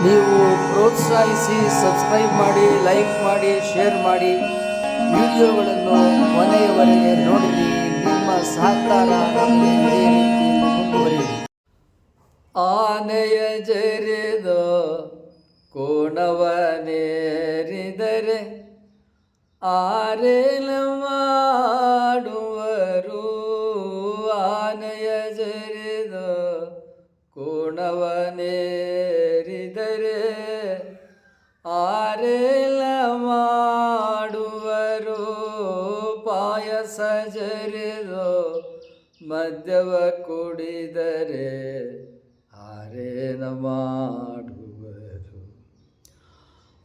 ನೀವು ಪ್ರೋತ್ಸಾಹಿಸಿ, ಸಬ್ಸ್ಕ್ರೈಬ್ ಮಾಡಿ, ಲೈಕ್ ಮಾಡಿ, ಶೇರ್ ಮಾಡಿ, ವಿಡಿಯೋಗಳನ್ನು ಕೊನೆಯವರೆಗೆ ನೋಡಿರಿ. ನಿಮ್ಮ ಸಹಕಾರ ನಮಗೆ ಇದೇ ರೀತಿಯಲ್ಲಿ ಮುಂದುವರಿಯಲಿ. ಆನೆಯ ಜರಿದ ಕೋಣವನೇರಿದರೆ ಆರೇಲ ಮಾಡುವರು. ಆನೆಯ ಜರಿದ ಕೋಣವನೇರಿದರೆ ಆರೇಲ ಮಾಡುವರು. ಪಾಯಸ ಜರಿದು ಮದ್ಯವ ಕುಡಿದರೆ ಆರೇನ ಮಾಡುವರು.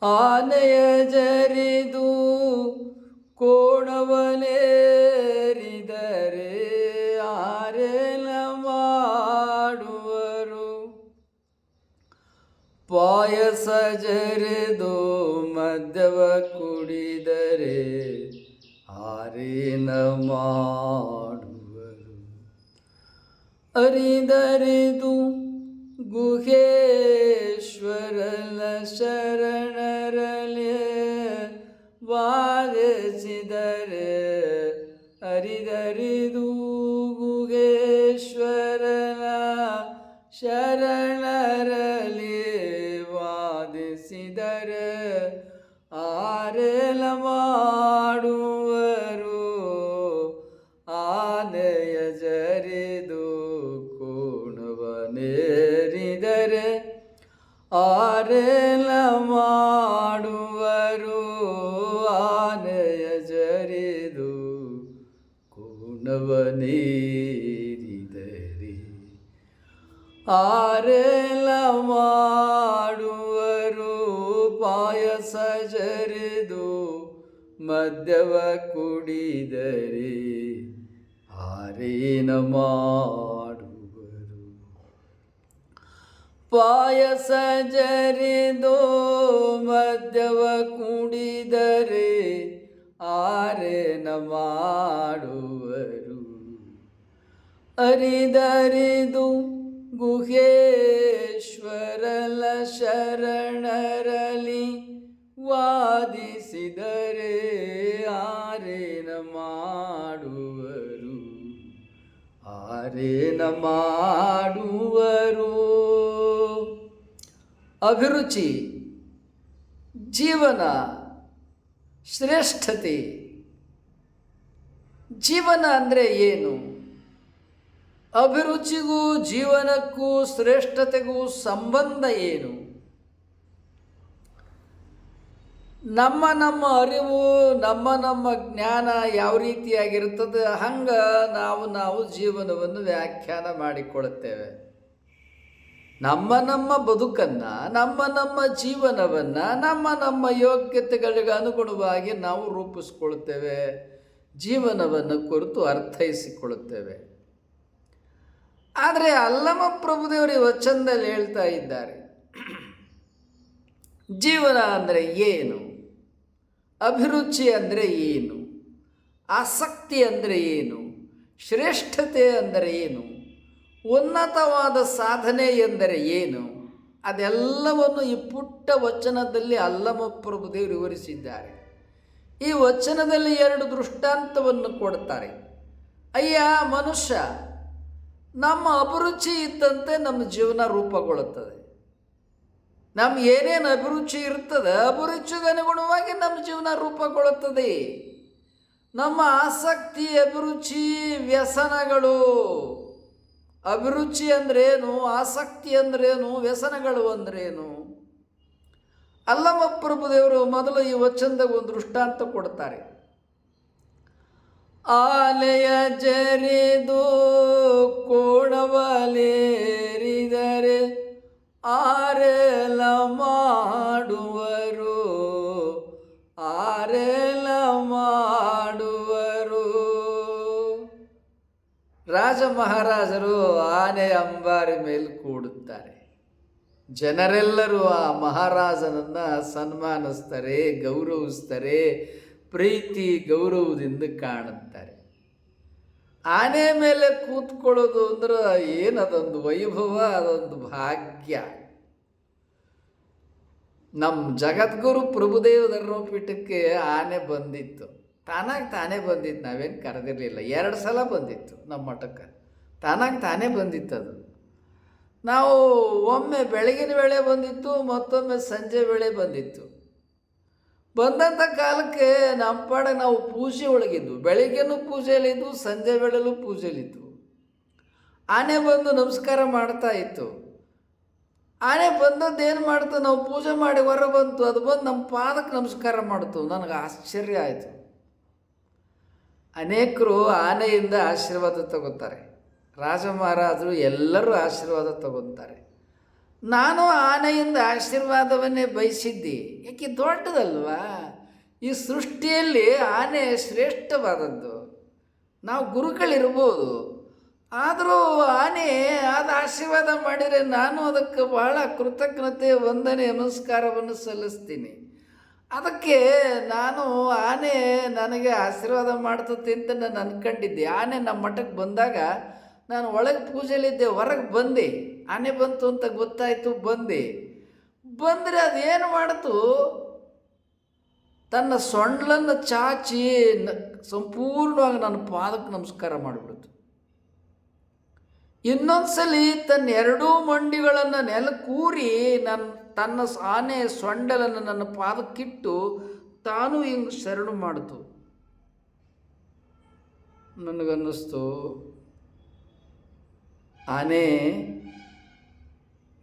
ಆನೆಯ ಜರಿದು ಕೋಣವನೇರಿದರೆ ಆರೇನ ಮಾಡುವರು. ಪಾಯಸ ಜರಿದು ಮದ್ಯವ ಕುಡಿದರೆ ಆರೇನ ಮಾಡುವರು. ಅರಿದರಿದು ಗುಹೇಶ್ವರನ ಶರಣರಲೆ ವಾದಿಸಿದರೆ ಅರಿದರಿದು ಗುಹೇಶ್ವರನ ಶರಣರಲಿ ವಾದಿಸಿದರೆ ಆರೇಲ ಮಾಡುವರು. ಆನೆಯ ಜರಿದು ಕೋಣವನೇರಿದರೆ ಆರೇಲ ಮಾಡುವರು. ಆನೆಯ ಜರಿದು ಕೋಣವನೇರಿದರೆ ಆರೇಲ ಮಾಡುವರು. ಪಾಯಸ ಜರಿದು ಮದ್ಯವ ಕುಡಿದರೆ ಆರೇನ ಮಾಡುವರು. ಪಾಯಸ ಜರಿದು ಮದ್ಯವ ಕುಡಿದರೆ ಆರೇನ ಮಾಡುವರು. ಅರಿದರಿದು ಗುಹೇಶ್ವರಲ ಶರಣರಲಿ ವಾದಿಸಿದರೆ ಆರೇನ ಮಾಡುವರು. ಆರೇನ ಮಾಡುವರು. ಅಭಿರುಚಿ, ಜೀವನ, ಶ್ರೇಷ್ಠತೆ. ಜೀವನ ಅಂದರೆ ಏನು? ಅಭಿರುಚಿಗೂ ಜೀವನಕ್ಕೂ ಶ್ರೇಷ್ಠತೆಗೂ ಸಂಬಂಧ ಏನು? ನಮ್ಮ ಅರಿವು, ನಮ್ಮ ಜ್ಞಾನ ಯಾವ ರೀತಿಯಾಗಿರ್ತದೆ ಹಂಗೆ ನಾವು ಜೀವನವನ್ನು ವ್ಯಾಖ್ಯಾನ ಮಾಡಿಕೊಳ್ಳುತ್ತೇವೆ. ನಮ್ಮ ಬದುಕನ್ನು, ನಮ್ಮ ಜೀವನವನ್ನು ನಮ್ಮ ಯೋಗ್ಯತೆಗಳಿಗೆ ಅನುಗುಣವಾಗಿ ನಾವು ರೂಪಿಸ್ಕೊಳ್ತೇವೆ. ಜೀವನವನ್ನು ಕುರಿತು ಅರ್ಥೈಸಿಕೊಳ್ಳುತ್ತೇವೆ. ಆದರೆ ಅಲ್ಲಮ ಪ್ರಭುದೇವರು ಈ ವಚನದಲ್ಲಿ ಹೇಳ್ತಾ ಇದ್ದಾರೆ, ಜೀವನ ಅಂದರೆ ಏನು? ಅಭಿರುಚಿ ಅಂದರೆ ಏನು? ಆಸಕ್ತಿ ಅಂದರೆ ಏನು? ಶ್ರೇಷ್ಠತೆ ಅಂದರೆ ಏನು? ಉನ್ನತವಾದ ಸಾಧನೆ ಎಂದರೆ ಏನು? ಅದೆಲ್ಲವನ್ನು ಈ ಪುಟ್ಟ ವಚನದಲ್ಲಿ ಅಲ್ಲಮ ಪ್ರಭುದೇವರು ವಿವರಿಸಿದ್ದಾರೆ. ಈ ವಚನದಲ್ಲಿ 2 ದೃಷ್ಟಾಂತವನ್ನು ಕೊಡ್ತಾರೆ. ಅಯ್ಯ ಮನುಷ್ಯ, ನಮ್ಮ ಅಭಿರುಚಿ ಇದ್ದಂತೆ ನಮ್ಮ ಜೀವನ ರೂಪುಗೊಳ್ಳುತ್ತದೆ. ನಮ್ಮ ಏನೇನು ಅಭಿರುಚಿ ಇರ್ತದೆ, ಅಭಿರುಚಿಗೆ ಅನುಗುಣವಾಗಿ ನಮ್ಮ ಜೀವನ ರೂಪುಗೊಳ್ಳುತ್ತದೆ. ನಮ್ಮ ಆಸಕ್ತಿ, ಅಭಿರುಚಿ, ವ್ಯಸನಗಳು. ಅಭಿರುಚಿ ಅಂದ್ರೇನು, ಆಸಕ್ತಿ ಅಂದ್ರೇನು, ವ್ಯಸನಗಳು ಅಂದ್ರೇನು? ಅಲ್ಲಮ ಪ್ರಭುದೇವರು ಮೊದಲು ಈ ವಚನದಾಗ ಒಂದು ದೃಷ್ಟಾಂತ ಕೊಡ್ತಾರೆ. ಆನೆಯ ಜರಿದು ಕೋಣವಲೇರಿದರೆ ಆರೇಲ ಮಾಡುವರು. ಆರೇಲ ಮಾಡುವರು. ರಾಜ ಮಹಾರಾಜರು ಆನೆ ಅಂಬಾರಿ ಮೇಲೆ ಕೂಡುತ್ತಾರೆ. ಜನರೆಲ್ಲರೂ ಆ ಮಹಾರಾಜನನ್ನು ಸನ್ಮಾನಿಸ್ತಾರೆ, ಗೌರವಿಸ್ತಾರೆ, ಪ್ರೀತಿ ಗೌರವದಿಂದ ಕಾಣುತ್ತಾರೆ. ಆನೆ ಮೇಲೆ ಕೂತ್ಕೊಳ್ಳೋದು ಅಂದ್ರೆ ಏನದೊಂದು ವೈಭವ, ಅದೊಂದು ಭಾಗ್ಯ. ನಮ್ಮ ಜಗದ್ಗುರು ಪ್ರಭುದೇವ ಧರ್ಮಪೀಠಕ್ಕೆ ಆನೆ ಬಂದಿತ್ತು, ತಾನಾಗಿ ತಾನೇ ಬಂದಿತ್ತು, ನಾವೇನು ಕರೆದಿರಲಿಲ್ಲ. 2 ಸಲ ಬಂದಿತ್ತು ನಮ್ಮ ಮಠಕ್ಕೆ, ತಾನಾಗಿ ತಾನೇ ಬಂದಿತ್ತು ಅದು. ನಾವು ಒಮ್ಮೆ ಬೆಳಗಿನ ವೇಳೆ ಬಂದಿತ್ತು, ಮತ್ತೊಮ್ಮೆ ಸಂಜೆ ವೇಳೆ ಬಂದಿತ್ತು. ಬಂದಂಥ ಕಾಲಕ್ಕೆ ನಮ್ಮ ಪಾಡಿಗೆ ನಾವು ಪೂಜೆ ಒಳಗಿದ್ವು, ಬೆಳಿಗ್ಗೆನೂ ಪೂಜೆಯಲ್ಲಿದ್ದು ಸಂಜೆ ವೇಳೆಯಲ್ಲೂ ಪೂಜೆಯಲ್ಲಿದ್ದು. ಆನೆ ಬಂದು ನಮಸ್ಕಾರ ಮಾಡ್ತಾ ಇತ್ತು. ಆನೆ ಬಂದದ್ದು ಏನು ಮಾಡ್ತು, ನಾವು ಪೂಜೆ ಮಾಡಿ ಹೊರ ಬಂತು, ಅದು ಬಂದು ನಮ್ಮ ಪಾದಕ್ಕೆ ನಮಸ್ಕಾರ ಮಾಡ್ತು. ನನಗೆ ಆಶ್ಚರ್ಯ ಆಯಿತು. ಅನೇಕರು ಆನೆಯಿಂದ ಆಶೀರ್ವಾದ ತಗೋತಾರೆ, ರಾಜ ಮಹಾರಾಜರು ಎಲ್ಲರೂ ಆಶೀರ್ವಾದ ತಗೊತಾರೆ. ನಾನು ಆನೆಯಿಂದ ಆಶೀರ್ವಾದವನ್ನೇ ಬಯಸಿದ್ದೆ. ಯಾಕೆ ದೊಡ್ಡದಲ್ವಾ? ಈ ಸೃಷ್ಟಿಯಲ್ಲಿ ಆನೆ ಶ್ರೇಷ್ಠವಾದದ್ದು. ನಾವು ಗುರುಗಳಿರ್ಬೋದು, ಆದರೂ ಆನೆ ಅದು ಆಶೀರ್ವಾದ ಮಾಡಿದರೆ ನಾನು ಅದಕ್ಕೆ ಬಹಳ ಕೃತಜ್ಞತೆ, ವಂದನೆ, ನಮಸ್ಕಾರವನ್ನು ಸಲ್ಲಿಸ್ತೀನಿ. ಅದಕ್ಕೆ ನಾನು ಆನೆ ನನಗೆ ಆಶೀರ್ವಾದ ಮಾಡ್ತದೆ ಅಂತ ನಾನು ಅಂದ್ಕೊಂಡಿದ್ದೆ. ಆನೆ ನಮ್ಮ ಮಠಕ್ಕೆ ಬಂದಾಗ ನಾನು ಒಳಗೆ ಪೂಜೆಯಲ್ಲಿದ್ದೆ, ಹೊರಗೆ ಬಂದೆ. ಆನೆ ಬಂತು ಅಂತ ಗೊತ್ತಾಯಿತು, ಬಂದರೆ ಅದೇನು ಮಾಡ್ತು, ತನ್ನ ಸೊಂಡ್ಲನ್ನು ಚಾಚಿ ಸಂಪೂರ್ಣವಾಗಿ ನನ್ನ ಪಾದಕ್ಕೆ ನಮಸ್ಕಾರ ಮಾಡಿಬಿಡ್ತು. ಇನ್ನೊಂದ್ಸಲಿ ತನ್ನ 2 ಮಂಡಿಗಳನ್ನು ನೆಲಕ್ಕೂರಿ ತನ್ನ ಆನೆ ಸೊಂಡಲನ್ನು ನನ್ನ ಪಾದಕ್ಕಿಟ್ಟು ತಾನು ಹಿಂಗೆ ಶರಣು ಮಾಡಿತು. ನನಗನ್ನಿಸ್ತು, ಆನೆ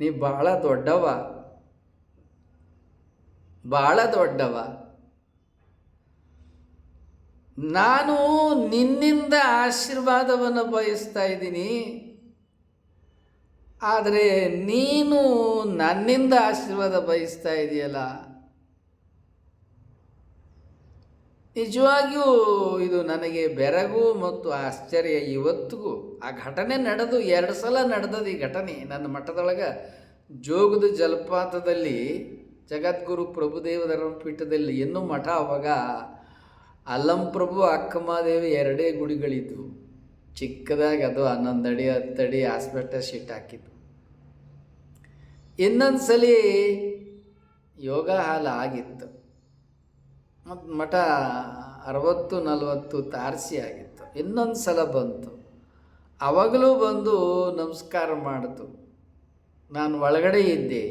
ನೀ ಭಾಳ ದೊಡ್ಡವ. ನಾನು ನಿನ್ನಿಂದ ಆಶೀರ್ವಾದವನ್ನು ಬಯಸ್ತಾ ಇದ್ದೀನಿ, ಆದರೆ ನೀನು ನನ್ನಿಂದ ಆಶೀರ್ವಾದ ಬಯಸ್ತಾ ಇದೆಯಲ್ಲ. ನಿಜವಾಗಿಯೂ ಇದು ನನಗೆ ಬೆರಗು ಮತ್ತು ಆಶ್ಚರ್ಯ. ಇವತ್ತಿಗೂ ಆ ಘಟನೆ ನಡೆದು 2 ಸಲ ನಡೆದದು. ಈ ಘಟನೆ ನನ್ನ ಮಠದೊಳಗೆ ಜೋಗದ ಜಲಪಾತದಲ್ಲಿ ಜಗದ್ಗುರು ಪ್ರಭುದೇವ ಧರ್ಮಪೀಠದಲ್ಲಿ ಇನ್ನೂ ಮಠ ಅವಾಗ ಅಲ್ಲಂಪ್ರಭು ಅಕ್ಕಮಹಾದೇವಿ 2 ಗುಡಿಗಳಿದ್ವು. ಚಿಕ್ಕದಾಗಿ ಅದು 11 ಅಡಿ 10 ಅಡಿ ಆಸ್ಪೆಕ್ಟಸ್ ಶೀಟ್ ಹಾಕಿದ್ದು. ಇನ್ನೊಂದು ಸಲ ಯೋಗ ಹಾಲ್ ಆಗಿತ್ತು ಮತ್ತು ಮಠ 60-40 ತಾರಸಿ ಆಗಿತ್ತು. ಇನ್ನೊಂದು ಸಲ ಬಂತು, ಅವಾಗಲೂ ಬಂದು ನಮಸ್ಕಾರ ಮಾಡಿತು. ನಾನು ಒಳಗಡೆ ಇದ್ದೆ.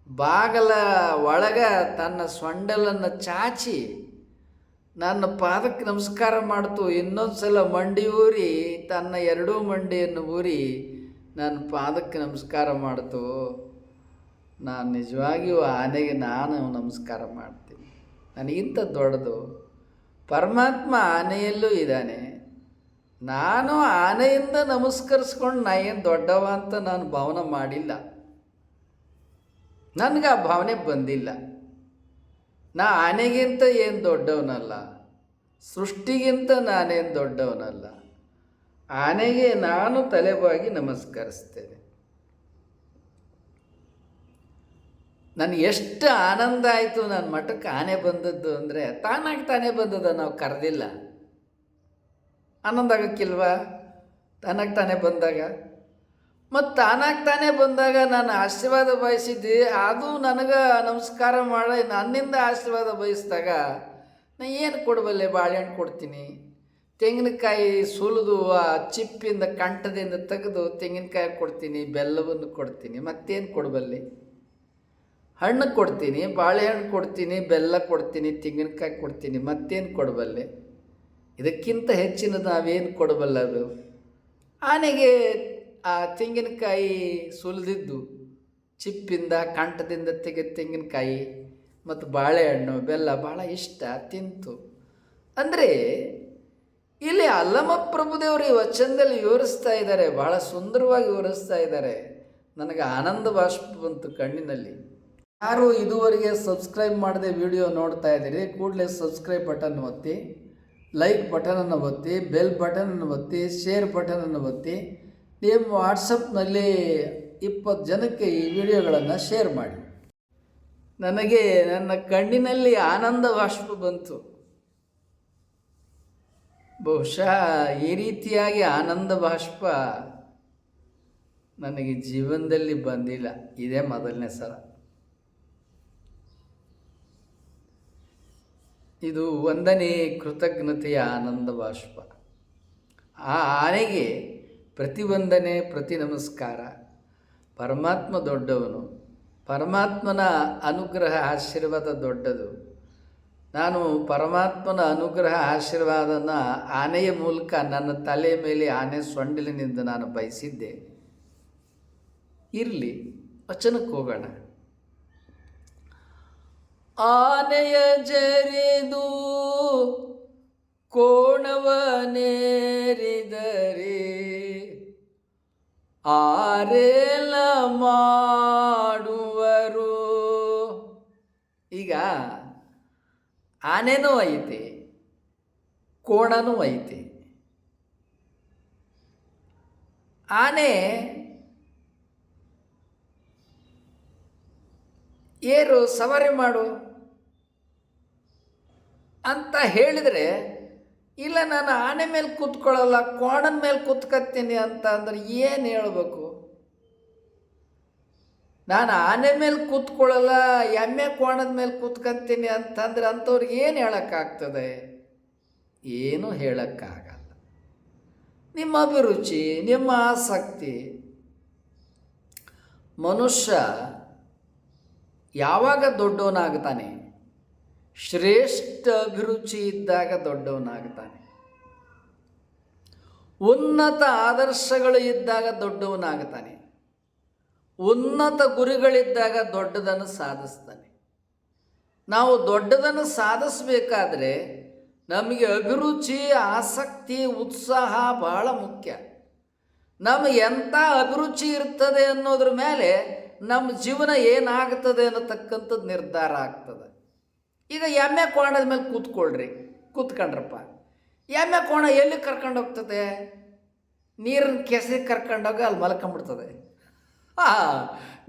ಬಾಗಲ ಒಳಗೆ ತನ್ನ ಸೊಂಡಲನ್ನು ಚಾಚಿ ನನ್ನ ಪಾದಕ್ಕೆ ನಮಸ್ಕಾರ ಮಾಡ್ತು. ಇನ್ನೊಂದು ಸಲ ಮಂಡಿ ಊರಿ ತನ್ನ 2 ಮಂಡಿಯನ್ನು ಊರಿ ನನ್ನ ಪಾದಕ್ಕೆ ನಮಸ್ಕಾರ ಮಾಡ್ತು. ನಾನು ನಿಜವಾಗಿಯೂ ಆನೆಗೆ ನಾನು ನಮಸ್ಕಾರ ಮಾಡ್ತೀನಿ. ನನಗಿಂತ ದೊಡ್ಡದು ಪರಮಾತ್ಮ ಆನೆಯಲ್ಲೂ ಇದ್ದಾನೆ. ನಾನು ಆನೆಯಿಂದ ನಮಸ್ಕರಿಸ್ಕೊಂಡು ನಾ ಏನು ದೊಡ್ಡವ ಅಂತ ನಾನು ಭಾವನೆ ಮಾಡಿಲ್ಲ. ನನಗೆ ಆ ಭಾವನೆ ಬಂದಿಲ್ಲ. ನಾ ಆನೆಗಿಂತ ಏನು ದೊಡ್ಡವನಲ್ಲ, ಸೃಷ್ಟಿಗಿಂತ ನಾನೇನು ದೊಡ್ಡವನಲ್ಲ. ಆನೆಗೆ ನಾನು ತಲೆಬಾಗಿ ನಮಸ್ಕರಿಸ್ತೇನೆ. ನನಗೆ ಎಷ್ಟು ಆನಂದ ಆಯಿತು. ನನ್ನ ಮಠಕ್ಕೆ ಆನೆ ಬಂದದ್ದು ಅಂದರೆ ತಾನಾಗಿ ತಾನೇ ಬಂದದ, ನಾವು ಕರೆದಿಲ್ಲ. ಆನಂದ ಆಗೋಕ್ಕಿಲ್ವಾ ತಾನಾಗಿ ತಾನೇ ಬಂದಾಗ? ಮತ್ತು ತಾನಾಗಿ ತಾನೇ ಬಂದಾಗ ನಾನು ಆಶೀರ್ವಾದ ಬಯಸಿದ್ದೆ, ಅದು ನನಗೆ ನಮಸ್ಕಾರ ಮಾಡಿ ನನ್ನಿಂದ ಆಶೀರ್ವಾದ ಬಯಸಿದಾಗ ನಾನು ಏನು ಕೊಡಬಲ್ಲೆ? ಬಾಳೆಹಣ್ಣು ಕೊಡ್ತೀನಿ, ತೆಂಗಿನಕಾಯಿ ಸುಲಿದು ಆ ಚಿಪ್ಪಿಂದ ಕಂಠದಿಂದ ತೆಗೆದು ತೆಂಗಿನಕಾಯಿ ಕೊಡ್ತೀನಿ, ಬೆಲ್ಲವನ್ನು ಕೊಡ್ತೀನಿ, ಮತ್ತೇನು ಕೊಡಬಲ್ಲೆ? ಹಣ್ಣು ಕೊಡ್ತೀನಿ, ಬಾಳೆಹಣ್ಣು ಕೊಡ್ತೀನಿ, ಬೆಲ್ಲ ಕೊಡ್ತೀನಿ, ತೆಂಗಿನಕಾಯಿ ಕೊಡ್ತೀನಿ, ಮತ್ತೇನು ಕೊಡಬಲ್ಲೆ? ಇದಕ್ಕಿಂತ ಹೆಚ್ಚಿನದು ನಾವೇನು ಕೊಡಬಲ್ಲದು? ಆನೆಗೆ ಆ ತೆಂಗಿನಕಾಯಿ ಸುಲಿದಿದ್ದು ಚಿಪ್ಪಿಂದ ಕಂಠದಿಂದ ತೆಗೆದ ತೆಂಗಿನಕಾಯಿ ಮತ್ತು ಬಾಳೆಹಣ್ಣು ಬೆಲ್ಲ ಭಾಳ ಇಷ್ಟ, ತಿಂತು. ಅಂದರೆ ಇಲ್ಲಿ ಅಲ್ಲಮ ಪ್ರಭುದೇವರು ಈ ವಚನದಲ್ಲಿ ವಿವರಿಸ್ತಾ ಇದ್ದಾರೆ, ಭಾಳ ಸುಂದರವಾಗಿ ವಿವರಿಸ್ತಾ ಇದ್ದಾರೆ. ನನಗೆ ಆನಂದ ಬಾಷ್ಪ ಬಂತು ಕಣ್ಣಿನಲ್ಲಿ. ಯಾರು ಇದುವರೆಗೆ ಸಬ್ಸ್ಕ್ರೈಬ್ ಮಾಡದೆ ವಿಡಿಯೋ ನೋಡ್ತಾ ಇದ್ದೀರಿ, ಕೂಡಲೇ ಸಬ್ಸ್ಕ್ರೈಬ್ ಬಟನ್ ಒತ್ತಿ, ಲೈಕ್ ಬಟನನ್ನು ಒತ್ತಿ, ಬೆಲ್ ಬಟನನ್ನು ಒತ್ತಿ, ಶೇರ್ ಬಟನನ್ನು ಒತ್ತಿ, ನಿಮ್ಮ ವಾಟ್ಸಪ್ನಲ್ಲಿ 20 ಜನಕ್ಕೆ ಈ ವಿಡಿಯೋಗಳನ್ನು ಶೇರ್ ಮಾಡಿ. ನನಗೆ ನನ್ನ ಕಣ್ಣಿನಲ್ಲಿ ಆನಂದ ಬಾಷ್ಪ ಬಂತು. ಬಹುಶಃ ಈ ರೀತಿಯಾಗಿ ಆನಂದ ಬಾಷ್ಪ ನನಗೆ ಜೀವನದಲ್ಲಿ ಬಂದಿಲ್ಲ, ಇದೇ ಮೊದಲನೇ ಸಲ. ಇದು ವಂದನೆ ಕೃತಜ್ಞತೆಯ ಆನಂದ ಬಾಷ್ಪ. ಆ ಆನೆಗೆ ಪ್ರತಿವಂದನೆ, ಪ್ರತಿ ನಮಸ್ಕಾರ. ಪರಮಾತ್ಮ ದೊಡ್ಡವನು, ಪರಮಾತ್ಮನ ಅನುಗ್ರಹ ಆಶೀರ್ವಾದ ದೊಡ್ಡದು. ನಾನು ಪರಮಾತ್ಮನ ಅನುಗ್ರಹ ಆಶೀರ್ವಾದನ ಆನೆಯ ಮೂಲಕ ನನ್ನ ತಲೆಯ ಮೇಲೆ ಆನೆ ಸೊಂಡಿಲಿನಿಂದ ನಾನು ಬಯಸಿದ್ದೆ. ಇರಲಿ, ವಚನಕ್ಕೆ ಹೋಗೋಣ. ಆನೆಯ ಜರಿದು ಕೋಣವನೇರಿದರೆ ಆರೇಲ ಮಾಡುವರು. ಈಗ ಆನೆನೂ ಐತಿ, ಕೋಣನೂ ಐತಿ. ಆನೆ ಏರು ಸವಾರಿ ಮಾಡು ಅಂತ ಹೇಳಿದರೆ, ಇಲ್ಲ ನಾನು ಆನೆ ಮೇಲೆ ಕೂತ್ಕೊಳ್ಳಲ್ಲ, ಕೋಣನ ಮೇಲೆ ಕೂತ್ಕೊತೀನಿ ಅಂತ ಅಂದ್ರೆ ಏನು ಹೇಳಬೇಕು? ನಾನು ಆನೆ ಮೇಲೆ ಕೂತ್ಕೊಳ್ಳಲ್ಲ, ಎಮ್ಮೆ ಕೋಣದ ಮೇಲೆ ಕೂತ್ಕೊಂತೀನಿ ಅಂತಂದ್ರೆ ಅಂಥವ್ರಿಗೆ ಏನು ಹೇಳೋಕ್ಕಾಗ್ತದೆ? ಏನೂ ಹೇಳೋಕ್ಕಾಗಲ್ಲ. ನಿಮ್ಮ ಅಭಿರುಚಿ, ನಿಮ್ಮ ಆಸಕ್ತಿ. ಮನುಷ್ಯ ಯಾವಾಗ ದೊಡ್ಡವನಾಗ್ತಾನೆ? ಶ್ರೇಷ್ಠ ಅಭಿರುಚಿ ಇದ್ದಾಗ ದೊಡ್ಡವನಾಗ್ತಾನೆ. ಉನ್ನತ ಆದರ್ಶಗಳು ಇದ್ದಾಗ ದೊಡ್ಡವನಾಗ್ತಾನೆ. ಉನ್ನತ ಗುರಿಗಳಿದ್ದಾಗ ದೊಡ್ಡದನ್ನು ಸಾಧಿಸ್ತಾನೆ. ನಾವು ದೊಡ್ಡದನ್ನು ಸಾಧಿಸಬೇಕಾದ್ರೆ ನಮಗೆ ಅಭಿರುಚಿ, ಆಸಕ್ತಿ, ಉತ್ಸಾಹ ಬಹಳ ಮುಖ್ಯ. ನಮಗೆ ಎಂಥ ಅಭಿರುಚಿ ಇರ್ತದೆ ಅನ್ನೋದ್ರ ಮೇಲೆ ನಮ್ಮ ಜೀವನ ಏನಾಗ್ತದೆ ಅನ್ನತಕ್ಕಂಥದ್ದು ನಿರ್ಧಾರ ಆಗ್ತದೆ. ಈಗ ಎಮ್ಮೆ ಕೋಣದ ಮೇಲೆ ಕೂತ್ಕೊಂಡ್ರಪ್ಪ, ಎಮ್ಮೆ ಕೋಣ ಎಲ್ಲಿ ಕರ್ಕೊಂಡು ಹೋಗ್ತದೆ? ನೀರಿನ ಕೆಸರಿಗೆ ಕರ್ಕೊಂಡೋಗಿ ಅಲ್ಲಿ ಮಲ್ಕೊಂಡ್ಬಿಡ್ತದೆ.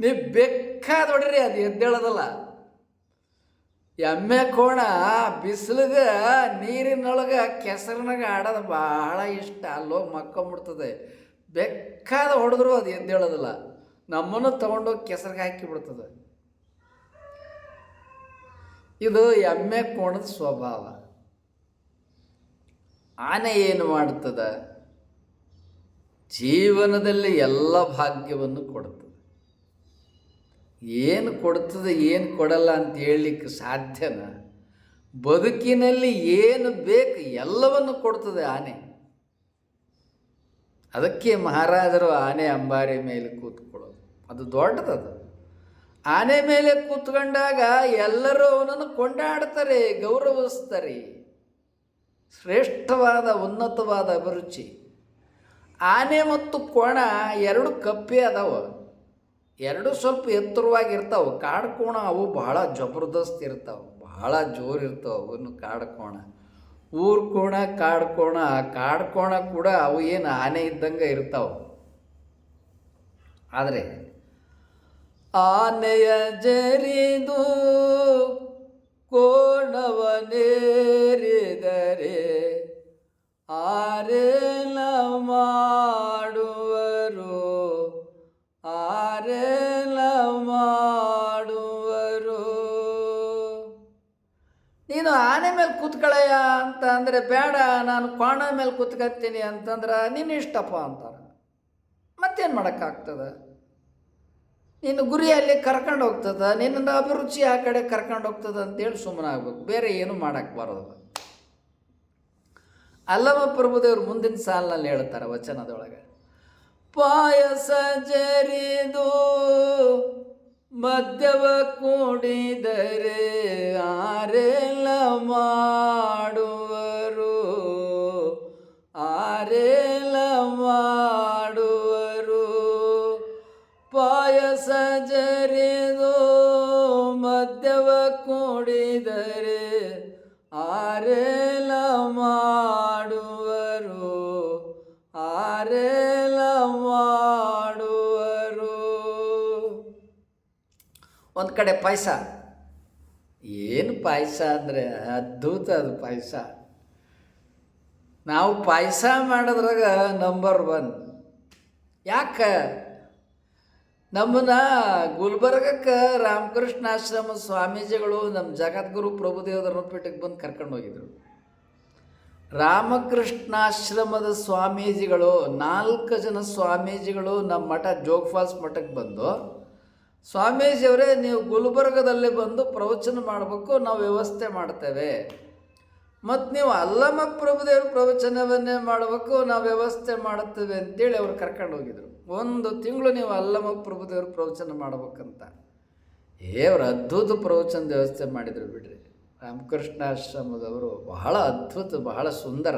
ನೀವು ಬೇಕಾದ ಹೊಡ್ರಿ, ಅದು ಎದ್ದೇಳೋದಲ್ಲ. ಎಮ್ಮೆ ಕೋಣ ಬಿಸಿಲಿಗೆ ನೀರಿನೊಳಗೆ ಕೆಸರಿನಾಗ ಆಡೋದು ಭಾಳ ಇಷ್ಟ. ಅಲ್ಲೋಗಿ ಮಕ್ಕೊಂಬಿಡ್ತದೆ. ಬೇಕಾದ ಹೊಡೆದ್ರು ಅದು ಎದ್ದೇಳೋದಿಲ್ಲ. ನಮ್ಮನ್ನು ತೊಗೊಂಡೋಗಿ ಕೆಸರಿಗೆ ಹಾಕಿಬಿಡ್ತದೆ. ಇದು ಎಮ್ಮೆ ಕೋಣದ ಸ್ವಭಾವ. ಆನೆ ಏನು ಮಾಡ್ತದೆ? ಜೀವನದಲ್ಲಿ ಎಲ್ಲ ಭಾಗ್ಯವನ್ನು ಕೊಡ್ತದೆ. ಏನು ಕೊಡ್ತದೆ, ಏನು ಕೊಡಲ್ಲ ಅಂತ ಹೇಳಲಿಕ್ಕೆ ಸಾಧ್ಯನ? ಬದುಕಿನಲ್ಲಿ ಏನು ಬೇಕು ಎಲ್ಲವನ್ನು ಕೊಡ್ತದೆ ಆನೆ. ಅದಕ್ಕೆ ಮಹಾರಾಜರು ಆನೆ ಅಂಬಾರಿ ಮೇಲೆ ಕೂತ್ಕೊಳ್ಳೋದು, ಅದು ದೊಡ್ಡದದು. ಆನೆ ಮೇಲೆ ಕೂತ್ಕೊಂಡಾಗ ಎಲ್ಲರೂ ಅವನನ್ನು ಕೊಂಡಾಡ್ತಾರೆ, ಗೌರವಿಸ್ತಾರೆ. ಶ್ರೇಷ್ಠವಾದ ಉನ್ನತವಾದ ಅಭಿರುಚಿ. ಆನೆ ಮತ್ತು ಕೋಣ ಎರಡು ಕಪ್ಪೆ ಅದಾವ, ಎರಡು ಸ್ವಲ್ಪ ಎತ್ತರವಾಗಿರ್ತಾವೆ. ಕಾಡು ಕೋಣ ಅವು ಬಹಳ ಜಬರ್ದಸ್ತ್ ಇರ್ತಾವೆ, ಬಹಳ ಜೋರು ಇರ್ತಾವೆ. ಅವನ್ನು ಕಾಡು ಕೋಣ, ಊರು ಕೋಣ, ಕಾಡು ಕೋಣ. ಆ ಕಾಡು ಕೋಣ ಕೂಡ ಅವು ಏನು ಆನೆ ಇದ್ದಂಗೆ ಇರ್ತಾವೆ. ಆದರೆ ಆನೆಯ ಜರಿದು ಕೋಣವನೇರಿದರೆ ಆರೇಲ ಮಾಡುವರು, ಆರೇಲ ಮಾಡುವರು. ನೀನು ಆನೆ ಮೇಲೆ ಕೂತ್ಕೊಳ್ಳಯ್ಯ ಅಂತ ಅಂದರೆ ಬೇಡ, ನಾನು ಕೋಣ ಮೇಲೆ ಕೂತ್ಕೊತೀನಿ ಅಂತಂದ್ರೆ ನೀನು ಇಷ್ಟಪ್ಪ ಅಂತಾರೆ. ಮತ್ತೇನು ಮಾಡೋಕ್ಕಾಗ್ತದೆ? ನಿನ್ನ ಗುರಿಯಲ್ಲಿ ಕರ್ಕೊಂಡು ಹೋಗ್ತದೆ, ನಿನ್ನ ಅಭಿರುಚಿ ಆ ಕಡೆ ಕರ್ಕೊಂಡು ಹೋಗ್ತದೆ ಅಂತೇಳಿ ಸುಮ್ಮನೆ ಆಗ್ಬೇಕು. ಬೇರೆ ಏನು ಮಾಡೋಕ್ಕೆ ಬರೋದು. ಅಲ್ಲಮ ಪ್ರಭುದೇವರು ಮುಂದಿನ ಸಾಲಿನಲ್ಲಿ ಹೇಳ್ತಾರೆ ವಚನದೊಳಗೆ, ಪಾಯಸ ಜರಿದು ಮದ್ಯವ ಕುಡಿದರೆ ಆರೇಲ ಮಾಡುವರು, ಆರೇಲ ಮಾಡುವರು. ಪಾಯಸ ಜರಿದು ಮದ್ಯವ ಕುಡಿದರೆ ಆರೇಲ ಮಾಡುವರು, ಆರೇಲ ಮಾಡುವರು. ಒಂದು ಕಡೆ ಪಾಯಸ, ಏನು ಪಾಯಸ ಅಂದರೆ ಅದ್ಭುತ. ಅದು ಪಾಯಸ ನಾವು ಪಾಯಸ ಮಾಡೋದ್ರಾಗ ನಂಬರ್ 1. ಯಾಕೆ? ನಮ್ಮನ್ನ ಗುಲ್ಬರ್ಗಕ್ಕೆ ರಾಮಕೃಷ್ಣಾಶ್ರಮ ಸ್ವಾಮೀಜಿಗಳು ನಮ್ಮ ಜಗದ್ಗುರು ಪ್ರಭುದೇವರ ಪೀಠಕ್ಕೆ ಬಂದು ಕರ್ಕೊಂಡು ಹೋಗಿದ್ರು. ರಾಮಕೃಷ್ಣಾಶ್ರಮದ ಸ್ವಾಮೀಜಿಗಳು 4 ಜನ ಸ್ವಾಮೀಜಿಗಳು ನಮ್ಮ ಮಠ ಜೋಗ್ ಫಾಲ್ಸ್ ಮಠಕ್ಕೆ ಬಂದು, ಸ್ವಾಮೀಜಿಯವರೇ ನೀವು ಗುಲ್ಬರ್ಗದಲ್ಲಿ ಬಂದು ಪ್ರವಚನ ಮಾಡಬೇಕು, ನಾವು ವ್ಯವಸ್ಥೆ ಮಾಡ್ತೇವೆ. ಮತ್ತು ನೀವು ಅಲ್ಲಮ ಪ್ರಭುದೇವ್ರ ಪ್ರವಚನವನ್ನೇ ಮಾಡಬೇಕು, ನಾವು ವ್ಯವಸ್ಥೆ ಮಾಡುತ್ತೇವೆ ಅಂತೇಳಿ ಅವ್ರು ಕರ್ಕೊಂಡು ಹೋಗಿದ್ರು. 1 ತಿಂಗಳು ನೀವು ಅಲ್ಲಮ ಪ್ರಭುದೇವ್ರ ಪ್ರವಚನ ಮಾಡ್ಬೇಕಂತ. ಅವ್ರು ಅದ್ಭುತ ಪ್ರವಚನದ ವ್ಯವಸ್ಥೆ ಮಾಡಿದರು ಬಿಡ್ರಿ. ರಾಮಕೃಷ್ಣಾಶ್ರಮದವರು ಬಹಳ ಅದ್ಭುತ, ಬಹಳ ಸುಂದರ.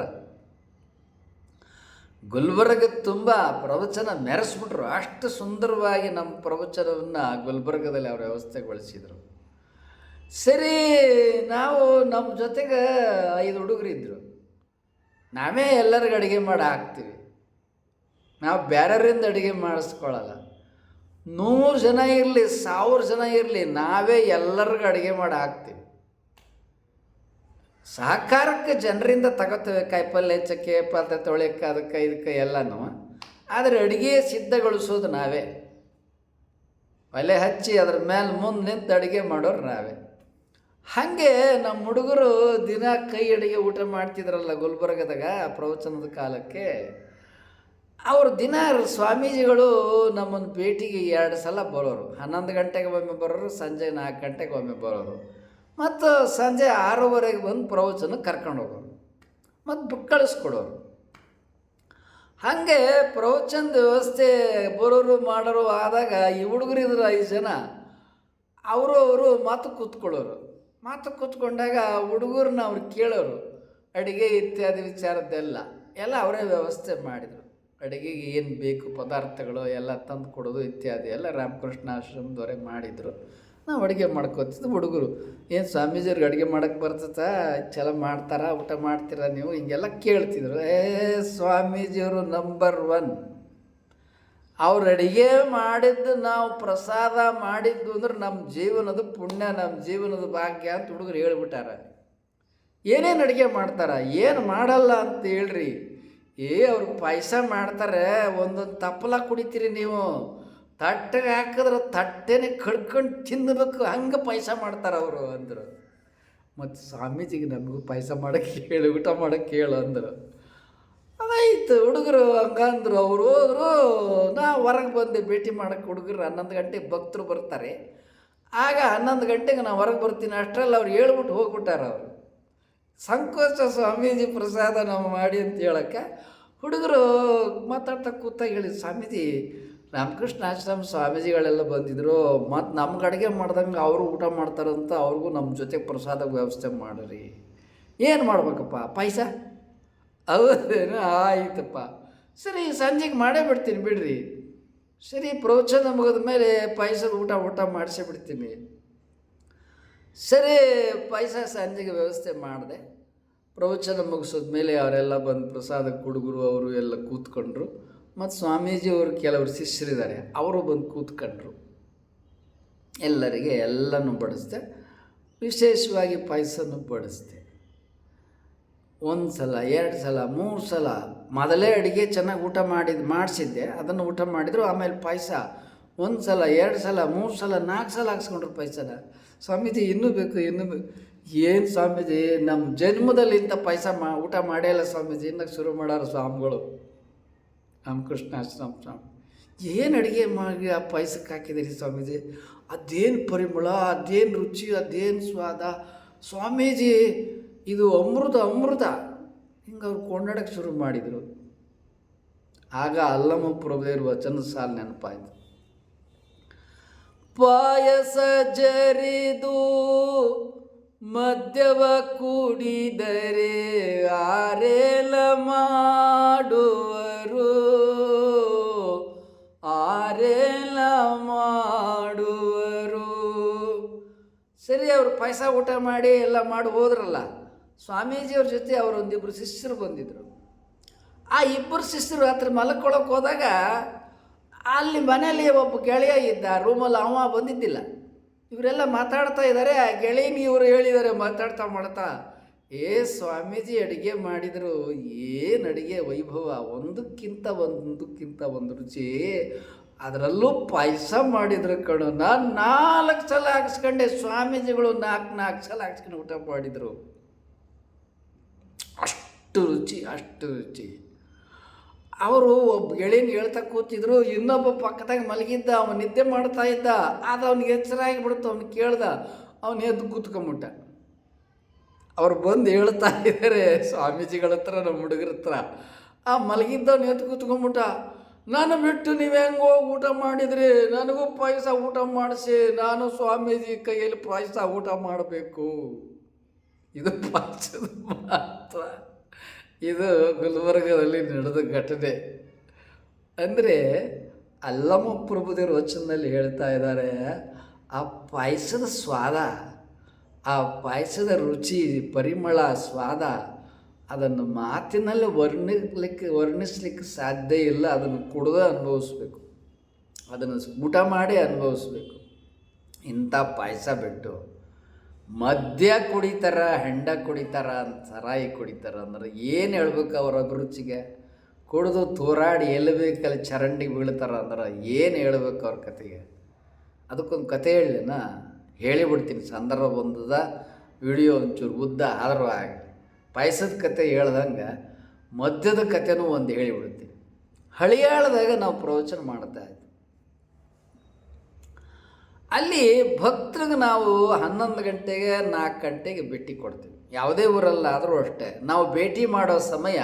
ಗುಲ್ಬರ್ಗ ತುಂಬ ಪ್ರವಚನ ಮೆರೆಸ್ಬಿಟ್ರು. ಅಷ್ಟು ಸುಂದರವಾಗಿ ನಮ್ಮ ಪ್ರವಚನವನ್ನು ಗುಲ್ಬರ್ಗದಲ್ಲಿ ಅವರು ವ್ಯವಸ್ಥೆಗೊಳಿಸಿದರು. ಸರಿ, ನಾವು ನಮ್ಮ ಜೊತೆಗೆ 5 ಹುಡುಗರಿದ್ದರು. ನಾವೇ ಎಲ್ಲರಿಗೂ ಅಡುಗೆ ಮಾಡಿ ಹಾಕ್ತೀವಿ, ನಾವು ಬೇರೆಯವರಿಂದ ಅಡುಗೆ ಮಾಡಿಸ್ಕೊಳ್ಳಲ್ಲ. 100 ಜನ ಇರಲಿ, 1000 ಜನ ಇರಲಿ, ನಾವೇ ಎಲ್ಲರಿಗೂ ಅಡುಗೆ ಮಾಡಿ ಹಾಕ್ತೀವಿ. ಸಹಕಾರಕ್ಕೆ ಜನರಿಂದ ತಗೋತೇವೆ, ಕಾಯಿಪಲ್ಯ ಹೆಚ್ಚಕ್ಕೆ, ಪಾತ್ರೆ ತೊಳೆಯಕ್ಕೆ, ಅದಕ್ಕೆ ಇದಕ್ಕೆ ಎಲ್ಲನೂ. ಆದರೆ ಅಡುಗೆ ಸಿದ್ಧಗೊಳಿಸೋದು ನಾವೇ. ಒಲೆ ಹಚ್ಚಿ ಅದ್ರ ಮೇಲೆ ಮುಂದೆ ನಿಂತು ಅಡುಗೆ ಮಾಡೋರು ನಾವೇ. ಹಾಗೆ ನಮ್ಮ ಹುಡುಗರು ದಿನ ಕೈ ಅಡುಗೆ ಊಟ ಮಾಡ್ತಿದ್ರಲ್ಲ ಗುಲ್ಬರ್ಗದಾಗ ಪ್ರವಚನದ ಕಾಲಕ್ಕೆ. ಅವರು ದಿನ ಸ್ವಾಮೀಜಿಗಳು ನಮ್ಮನ್ನು ಭೇಟಿಗೆ 2 ಸಲ ಬರೋರು. 11 ಗಂಟೆಗೆ ಒಮ್ಮೆ ಬರೋರು, ಸಂಜೆ 4 ಗಂಟೆಗೆ ಒಮ್ಮೆ ಬರೋರು. ಮತ್ತು ಸಂಜೆ 6:30 ಬಂದು ಪ್ರವಚನ ಕರ್ಕೊಂಡು ಹೋಗೋರು, ಮತ್ತು ಕಳಿಸ್ಕೊಡೋರು. ಹಾಗೆ ಪ್ರವಚನದ ವ್ಯವಸ್ಥೆ ಬರೋರು ಮಾಡೋರು ಆದಾಗ ಈ ಹುಡುಗರಿದ್ರು 5 ಜನ. ಅವರು ಮಾತು ಕೂತ್ಕೊಳ್ಳೋರು. ಮಾತು ಕೂತ್ಕೊಂಡಾಗ ಹುಡುಗರನ್ನ ಅವ್ರು ಕೇಳೋರು, ಅಡುಗೆ ಇತ್ಯಾದಿ ವಿಚಾರದ್ದೆಲ್ಲ ಅವರೇ ವ್ಯವಸ್ಥೆ ಮಾಡಿದರು. ಅಡುಗೆಗೆ ಏನು ಬೇಕು ಪದಾರ್ಥಗಳು ಎಲ್ಲ ತಂದು ಕೊಡೋದು ಇತ್ಯಾದಿ ಎಲ್ಲ ರಾಮಕೃಷ್ಣ ಆಶ್ರಮದವರೇ ಮಾಡಿದರು. ನಾವು ಅಡುಗೆ ಮಾಡ್ಕೋತಿದ್ದು. ಹುಡುಗರು, ಏನು ಸ್ವಾಮೀಜಿಯವ್ರಿಗೆ ಅಡುಗೆ ಮಾಡೋಕ್ಕೆ ಬರ್ತದ, ಚಲೋ ಮಾಡ್ತಾರ, ಊಟ ಮಾಡ್ತೀರ ನೀವು, ಹಿಂಗೆಲ್ಲ ಕೇಳ್ತಿದ್ರು. ಸ್ವಾಮೀಜಿಯವರು ನಂಬರ್ 1. ಅವ್ರು ಅಡುಗೆ ಮಾಡಿದ್ದು, ನಾವು ಪ್ರಸಾದ ಮಾಡಿದ್ದು ಅಂದ್ರೆ ನಮ್ಮ ಜೀವನದ ಪುಣ್ಯ, ನಮ್ಮ ಜೀವನದ ಭಾಗ್ಯ ಅಂತ ಹುಡುಗರು ಹೇಳ್ಬಿಟ್ಟಾರ. ಏನೇನು ಅಡುಗೆ ಮಾಡ್ತಾರ, ಏನು ಮಾಡಲ್ಲ ಅಂತ ಹೇಳ್ರಿ. ಅವ್ರು ಪಾಯಸ ಮಾಡ್ತಾರೆ, ಒಂದೊಂದು ತಪ್ಪಲ ಕುಡಿತೀರಿ ನೀವು, ತಟ್ಟೆಗೆ ಹಾಕಿದ್ರೆ ತಟ್ಟೆನೇ ಕಡ್ಕೊಂಡು ತಿನ್ನಬೇಕು, ಹಂಗೆ ಪಾಯಸ ಮಾಡ್ತಾರೆ ಅವರು ಅಂದರು. ಮತ್ತು ಸ್ವಾಮೀಜಿಗೆ ನಮಗೂ ಪಾಯಸ ಮಾಡೋಕ್ಕೆ ಹೇಳಿ, ಊಟ ಮಾಡೋಕ್ಕೆ ಹೇಳು ಅಂದರು. ಅದಾಯ್ತು, ಹುಡುಗರು ಹಂಗಂದ್ರು. ಅವರು ಹೋದರು, ನಾ ಹೊರಗೆ ಬಂದೆ ಭೇಟಿ ಮಾಡೋಕ್ಕೆ. ಹುಡುಗರು 11 ಗಂಟೆಗೆ ಭಕ್ತರು ಬರ್ತಾರೆ. ಆಗ 11 ಗಂಟೆಗೆ ನಾನು ಹೊರಗೆ ಬರ್ತೀನಿ, ಅಷ್ಟರಲ್ಲಿ ಅವ್ರು ಹೇಳ್ಬಿಟ್ಟು ಹೋಗ್ಬಿಟ್ಟಾರ. ಅವರು ಸಂಕೋಚ, ಸ್ವಾಮೀಜಿ ಪ್ರಸಾದ ನಾವು ಮಾಡಿ ಅಂತ ಹೇಳೋಕ್ಕೆ. ಹುಡುಗರು ಮಾತಾಡ್ತಾ ಕೂತಾಗ ಹೇಳಿ, ಸ್ವಾಮೀಜಿ ರಾಮಕೃಷ್ಣ ಆಶ್ರಮ ಸ್ವಾಮೀಜಿಗಳೆಲ್ಲ ಬಂದಿದ್ದರು, ಮತ್ತು ನಮ್ಗೆ ಅಡುಗೆ ಮಾಡ್ದಂಗೆ ಅವರು ಊಟ ಮಾಡ್ತಾರಂತ, ಅವ್ರಿಗೂ ನಮ್ಮ ಜೊತೆ ಪ್ರಸಾದ ವ್ಯವಸ್ಥೆ ಮಾಡಿರಿ. ಏನು ಮಾಡ್ಬೇಕಪ್ಪ, ಪಾಯಸ? ಹೌದೇನು, ಆಯ್ತಪ್ಪ, ಸರಿ ಸಂಜೆಗೆ ಮಾಡೇ ಬಿಡ್ತೀನಿ ಬಿಡ್ರಿ. ಸರಿ, ಪ್ರವಚನ ಮುಗಿದ ಮೇಲೆ ಪಾಯಸದ ಊಟ ಮಾಡಿಸೇ ಬಿಡ್ತೀನಿ. ಸರಿ, ಪಾಯಸ ಸಂಜೆಗೆ ವ್ಯವಸ್ಥೆ ಮಾಡಿದೆ. ಪ್ರವಚನ ಮುಗಿಸಿದ ಮೇಲೆ ಅವರೆಲ್ಲ ಬಂದು ಪ್ರಸಾದಕ್ಕೆ ಹುಡುಗರು ಅವರು ಎಲ್ಲ ಕೂತ್ಕೊಂಡ್ರು. ಮತ್ತು ಸ್ವಾಮೀಜಿಯವರು ಕೆಲವರು ಶಿಷ್ಯರಿದ್ದಾರೆ, ಅವರು ಬಂದು ಕೂತ್ಕೊಂಡ್ರು. ಎಲ್ಲರಿಗೆ ಎಲ್ಲನೂ ಬಡಿಸ್ದೆ, ವಿಶೇಷವಾಗಿ ಪಾಯಸನೂ ಬಡಿಸ್ದೆ. 1 ಸಲ, 2 ಸಲ, 3 ಸಲ ಮೊದಲೇ ಅಡುಗೆ ಚೆನ್ನಾಗಿ ಊಟ ಮಾಡಿಸಿದ್ದೆ, ಅದನ್ನು ಊಟ ಮಾಡಿದರು. ಆಮೇಲೆ ಪಾಯಸ 1 ಸಲ, 2 ಸಲ, 3 ಸಲ, 4 ಸಲ ಹಾಕ್ಸ್ಕೊಂಡ್ರು ಪಾಯಸನ. ಸ್ವಾಮೀಜಿ ಇನ್ನೂ ಬೇಕು, ಇನ್ನೂ ಬೇಕು. ಏನು ಸ್ವಾಮೀಜಿ, ನಮ್ಮ ಜನ್ಮದಲ್ಲಿ ಇಂಥ ಪಾಯಸ ಊಟ ಮಾಡೇ ಇಲ್ಲ ಸ್ವಾಮೀಜಿ, ಇನ್ನಕ್ಕೆ ಶುರು ಮಾಡಾರ ಸ್ವಾಮಿಗಳು. ರಾಮಕೃಷ್ಣ ಆಶ್ರಮ ಸ್ವಾಮಿ, ಏನು ಅಡುಗೆ ಮಾಡಿ ಆ ಪಾಯಸಕ್ಕೆ ಹಾಕಿದ್ದೀರಿ ಸ್ವಾಮೀಜಿ, ಅದೇನು ಪರಿಮಳ, ಅದೇನು ರುಚಿ, ಅದೇನು ಸ್ವಾದ ಸ್ವಾಮೀಜಿ, ಇದು ಅಮೃತ ಹಿಂಗೆ ಅವ್ರು ಕೊಂಡಾಡಕ್ಕೆ ಶುರು ಮಾಡಿದರು. ಆಗ ಅಲ್ಲಮ ಪ್ರಭುದೇವ್ರ ವಚನ ಸಾಲು ನೆನಪಾಯಿತು. ಪಾಯಸ ಜರಿದು ಮದ್ಯವ ಕುಡಿದರೆ ಆರೇಲ ಮಾಡುವರು, ಆರೇಲ ಮಾಡುವರು. ಸರಿ, ಅವರು ಪಾಯಸ ಊಟ ಮಾಡಿ ಎಲ್ಲ ಮಾಡಿ ಹೋದ್ರಲ್ಲ. ಸ್ವಾಮೀಜಿಯವ್ರ ಜೊತೆ ಅವರೊಂದಿಬ್ಬರು ಶಿಷ್ಯರು ಬಂದಿದ್ದರು. ಆ 2 ಶಿಷ್ಯರು ಹತ್ರ ಮಲ್ಕೊಳ್ಳೋಕೆ ಹೋದಾಗ ಅಲ್ಲಿ ಮನೆಯಲ್ಲಿ ಒಬ್ಬ ಗೆಳೆಯ ಇದ್ದ, ರೂಮಲ್ಲಿ ಅವ ಬಂದಿದ್ದಿಲ್ಲ. ಇವರೆಲ್ಲ ಮಾತಾಡ್ತಾ ಇದ್ದಾರೆ. ಆ ಗೆಳೆಯನಿಗೆ ಇವರು ಹೇಳಿದ್ದಾರೆ ಮಾತಾಡ್ತಾ ಮಾಡ್ತಾ, ಸ್ವಾಮೀಜಿ ಅಡುಗೆ ಮಾಡಿದರು, ಏನು ಅಡುಗೆ ವೈಭವ, ಒಂದಕ್ಕಿಂತ ಒಂದು ರುಚಿ, ಅದರಲ್ಲೂ ಪಾಯಸ ಮಾಡಿದ್ರು ಕಣು. ನಾನು 4 ಸಲ ಹಾಕ್ಸ್ಕೊಂಡೆ, ಸ್ವಾಮೀಜಿಗಳು 4 ಸಲ ಹಾಕ್ಸ್ಕೊಂಡು ಊಟ ಮಾಡಿದರು. ಅಷ್ಟು ರುಚಿ, ಅಷ್ಟು ರುಚಿ. ಅವರು ಒಬ್ಬ ಗೆಳೆಯನ ಹೇಳ್ತಾ ಕೂತಿದ್ರು, ಇನ್ನೊಬ್ಬ ಪಕ್ಕದಾಗ ಮಲಗಿದ್ದ, ಅವನು ನಿದ್ದೆ ಮಾಡ್ತಾ ಇದ್ದ. ಅದು ಅವ್ನಿಗೆ ಎಚ್ಚರಾಗಿಬಿಡ್ತು, ಅವ್ನು ಕೇಳ್ದ, ಅವನು ಎದ್ದು ಕೂತ್ಕೊಂಬಿಟ್ಟ. ಅವ್ರು ಬಂದು ಹೇಳ್ತಾ ಇದ್ದಾರೆ ಸ್ವಾಮೀಜಿಗಳ ಹತ್ರ, ನಮ್ಮ ಹುಡುಗರ ಹತ್ರ. ಆ ಮಲಗಿದ್ದವನು ಎದ್ದು ಕೂತ್ಕೊಂಬಿಟ್ಟ. ನಾನು ಬಿಟ್ಟು ನೀವು ಹೆಂಗೆ ಹೋಗಿ ಊಟ ಮಾಡಿದ್ರಿ, ನನಗೂ ಪಾಯಸ ಊಟ ಮಾಡಿಸಿ, ನಾನು ಸ್ವಾಮೀಜಿ ಕೈಯಲ್ಲಿ ಪಾಯಸ ಊಟ ಮಾಡಬೇಕು. ಇದು ಪಾಯಸದ ಮಾತ್ರ. ಇದು ಗುಲ್ಬರ್ಗದಲ್ಲಿ ನಡೆದ ಘಟನೆ. ಅಂದರೆ ಅಲ್ಲಮ್ಮ ಪ್ರಭುದೇವರು ವಚನದಲ್ಲಿ ಹೇಳ್ತಾ ಇದ್ದಾರೆ, ಆ ಪಾಯಸದ ಸ್ವಾದ, ಆ ಪಾಯಸದ ರುಚಿ, ಪರಿಮಳ, ಸ್ವಾದ, ಅದನ್ನು ಮಾತಿನಲ್ಲಿ ವರ್ಣಿಸ್ಲಿಕ್ಕೆ ಸಾಧ್ಯ ಇಲ್ಲ. ಅದನ್ನು ಕುಡ್ದು ಅನುಭವಿಸ್ಬೇಕು, ಅದನ್ನು ಊಟ ಮಾಡಿ ಅನುಭವಿಸ್ಬೇಕು. ಇಂಥ ಪಾಯಸ ಬಿಟ್ಟು ಮದ್ಯ ಕುಡಿತಾರ, ಹೆಂಡ ಕುಡಿತಾರ, ಸರಾಯಿ ಕುಡಿತಾರ ಅಂದ್ರೆ ಏನು ಹೇಳ್ಬೇಕು ಅವ್ರ ಅಭಿರುಚಿಗೆ? ಕುಡಿದು ತೂರಾಡಿ ಎಲ್ಲಿ ಬೇಕಲ್ಲಿ ಚರಂಡಿಗೆ ಬೀಳ್ತಾರ ಅಂದ್ರೆ ಏನು ಹೇಳ್ಬೇಕು ಅವ್ರ ಕತೆಗೆ? ಅದಕ್ಕೊಂದು ಕತೆ ಹೇಳಲಿನ ಹೇಳಿಬಿಡ್ತೀನಿ, ಸಂದರ್ಭ ಬಂದದ. ವಿಡಿಯೋ ಒಂಚೂರು ಉದ್ದ ಆದರೂ ಆಗಲಿ. ಪಾಯಸದ ಕತೆ ಹೇಳ್ದಂಗೆ ಮದ್ಯದ ಕತೆನೂ ಒಂದು ಹೇಳಿಬಿಡ್ತೀನಿ. ಹಳಿಯಾಳದಾಗ ನಾವು ಪ್ರವಚನ ಮಾಡ್ತಾ ಇದ್ವಿ. ಅಲ್ಲಿ ಭಕ್ತರಿಗೆ ನಾವು 11 ಗಂಟೆಗೆ 4 ಗಂಟೆಗೆ ಭೇಟಿ ಕೊಡ್ತೀವಿ. ಯಾವುದೇ ಊರಲ್ಲಾದರೂ ಅಷ್ಟೇ. ನಾವು ಭೇಟಿ ಮಾಡೋ ಸಮಯ,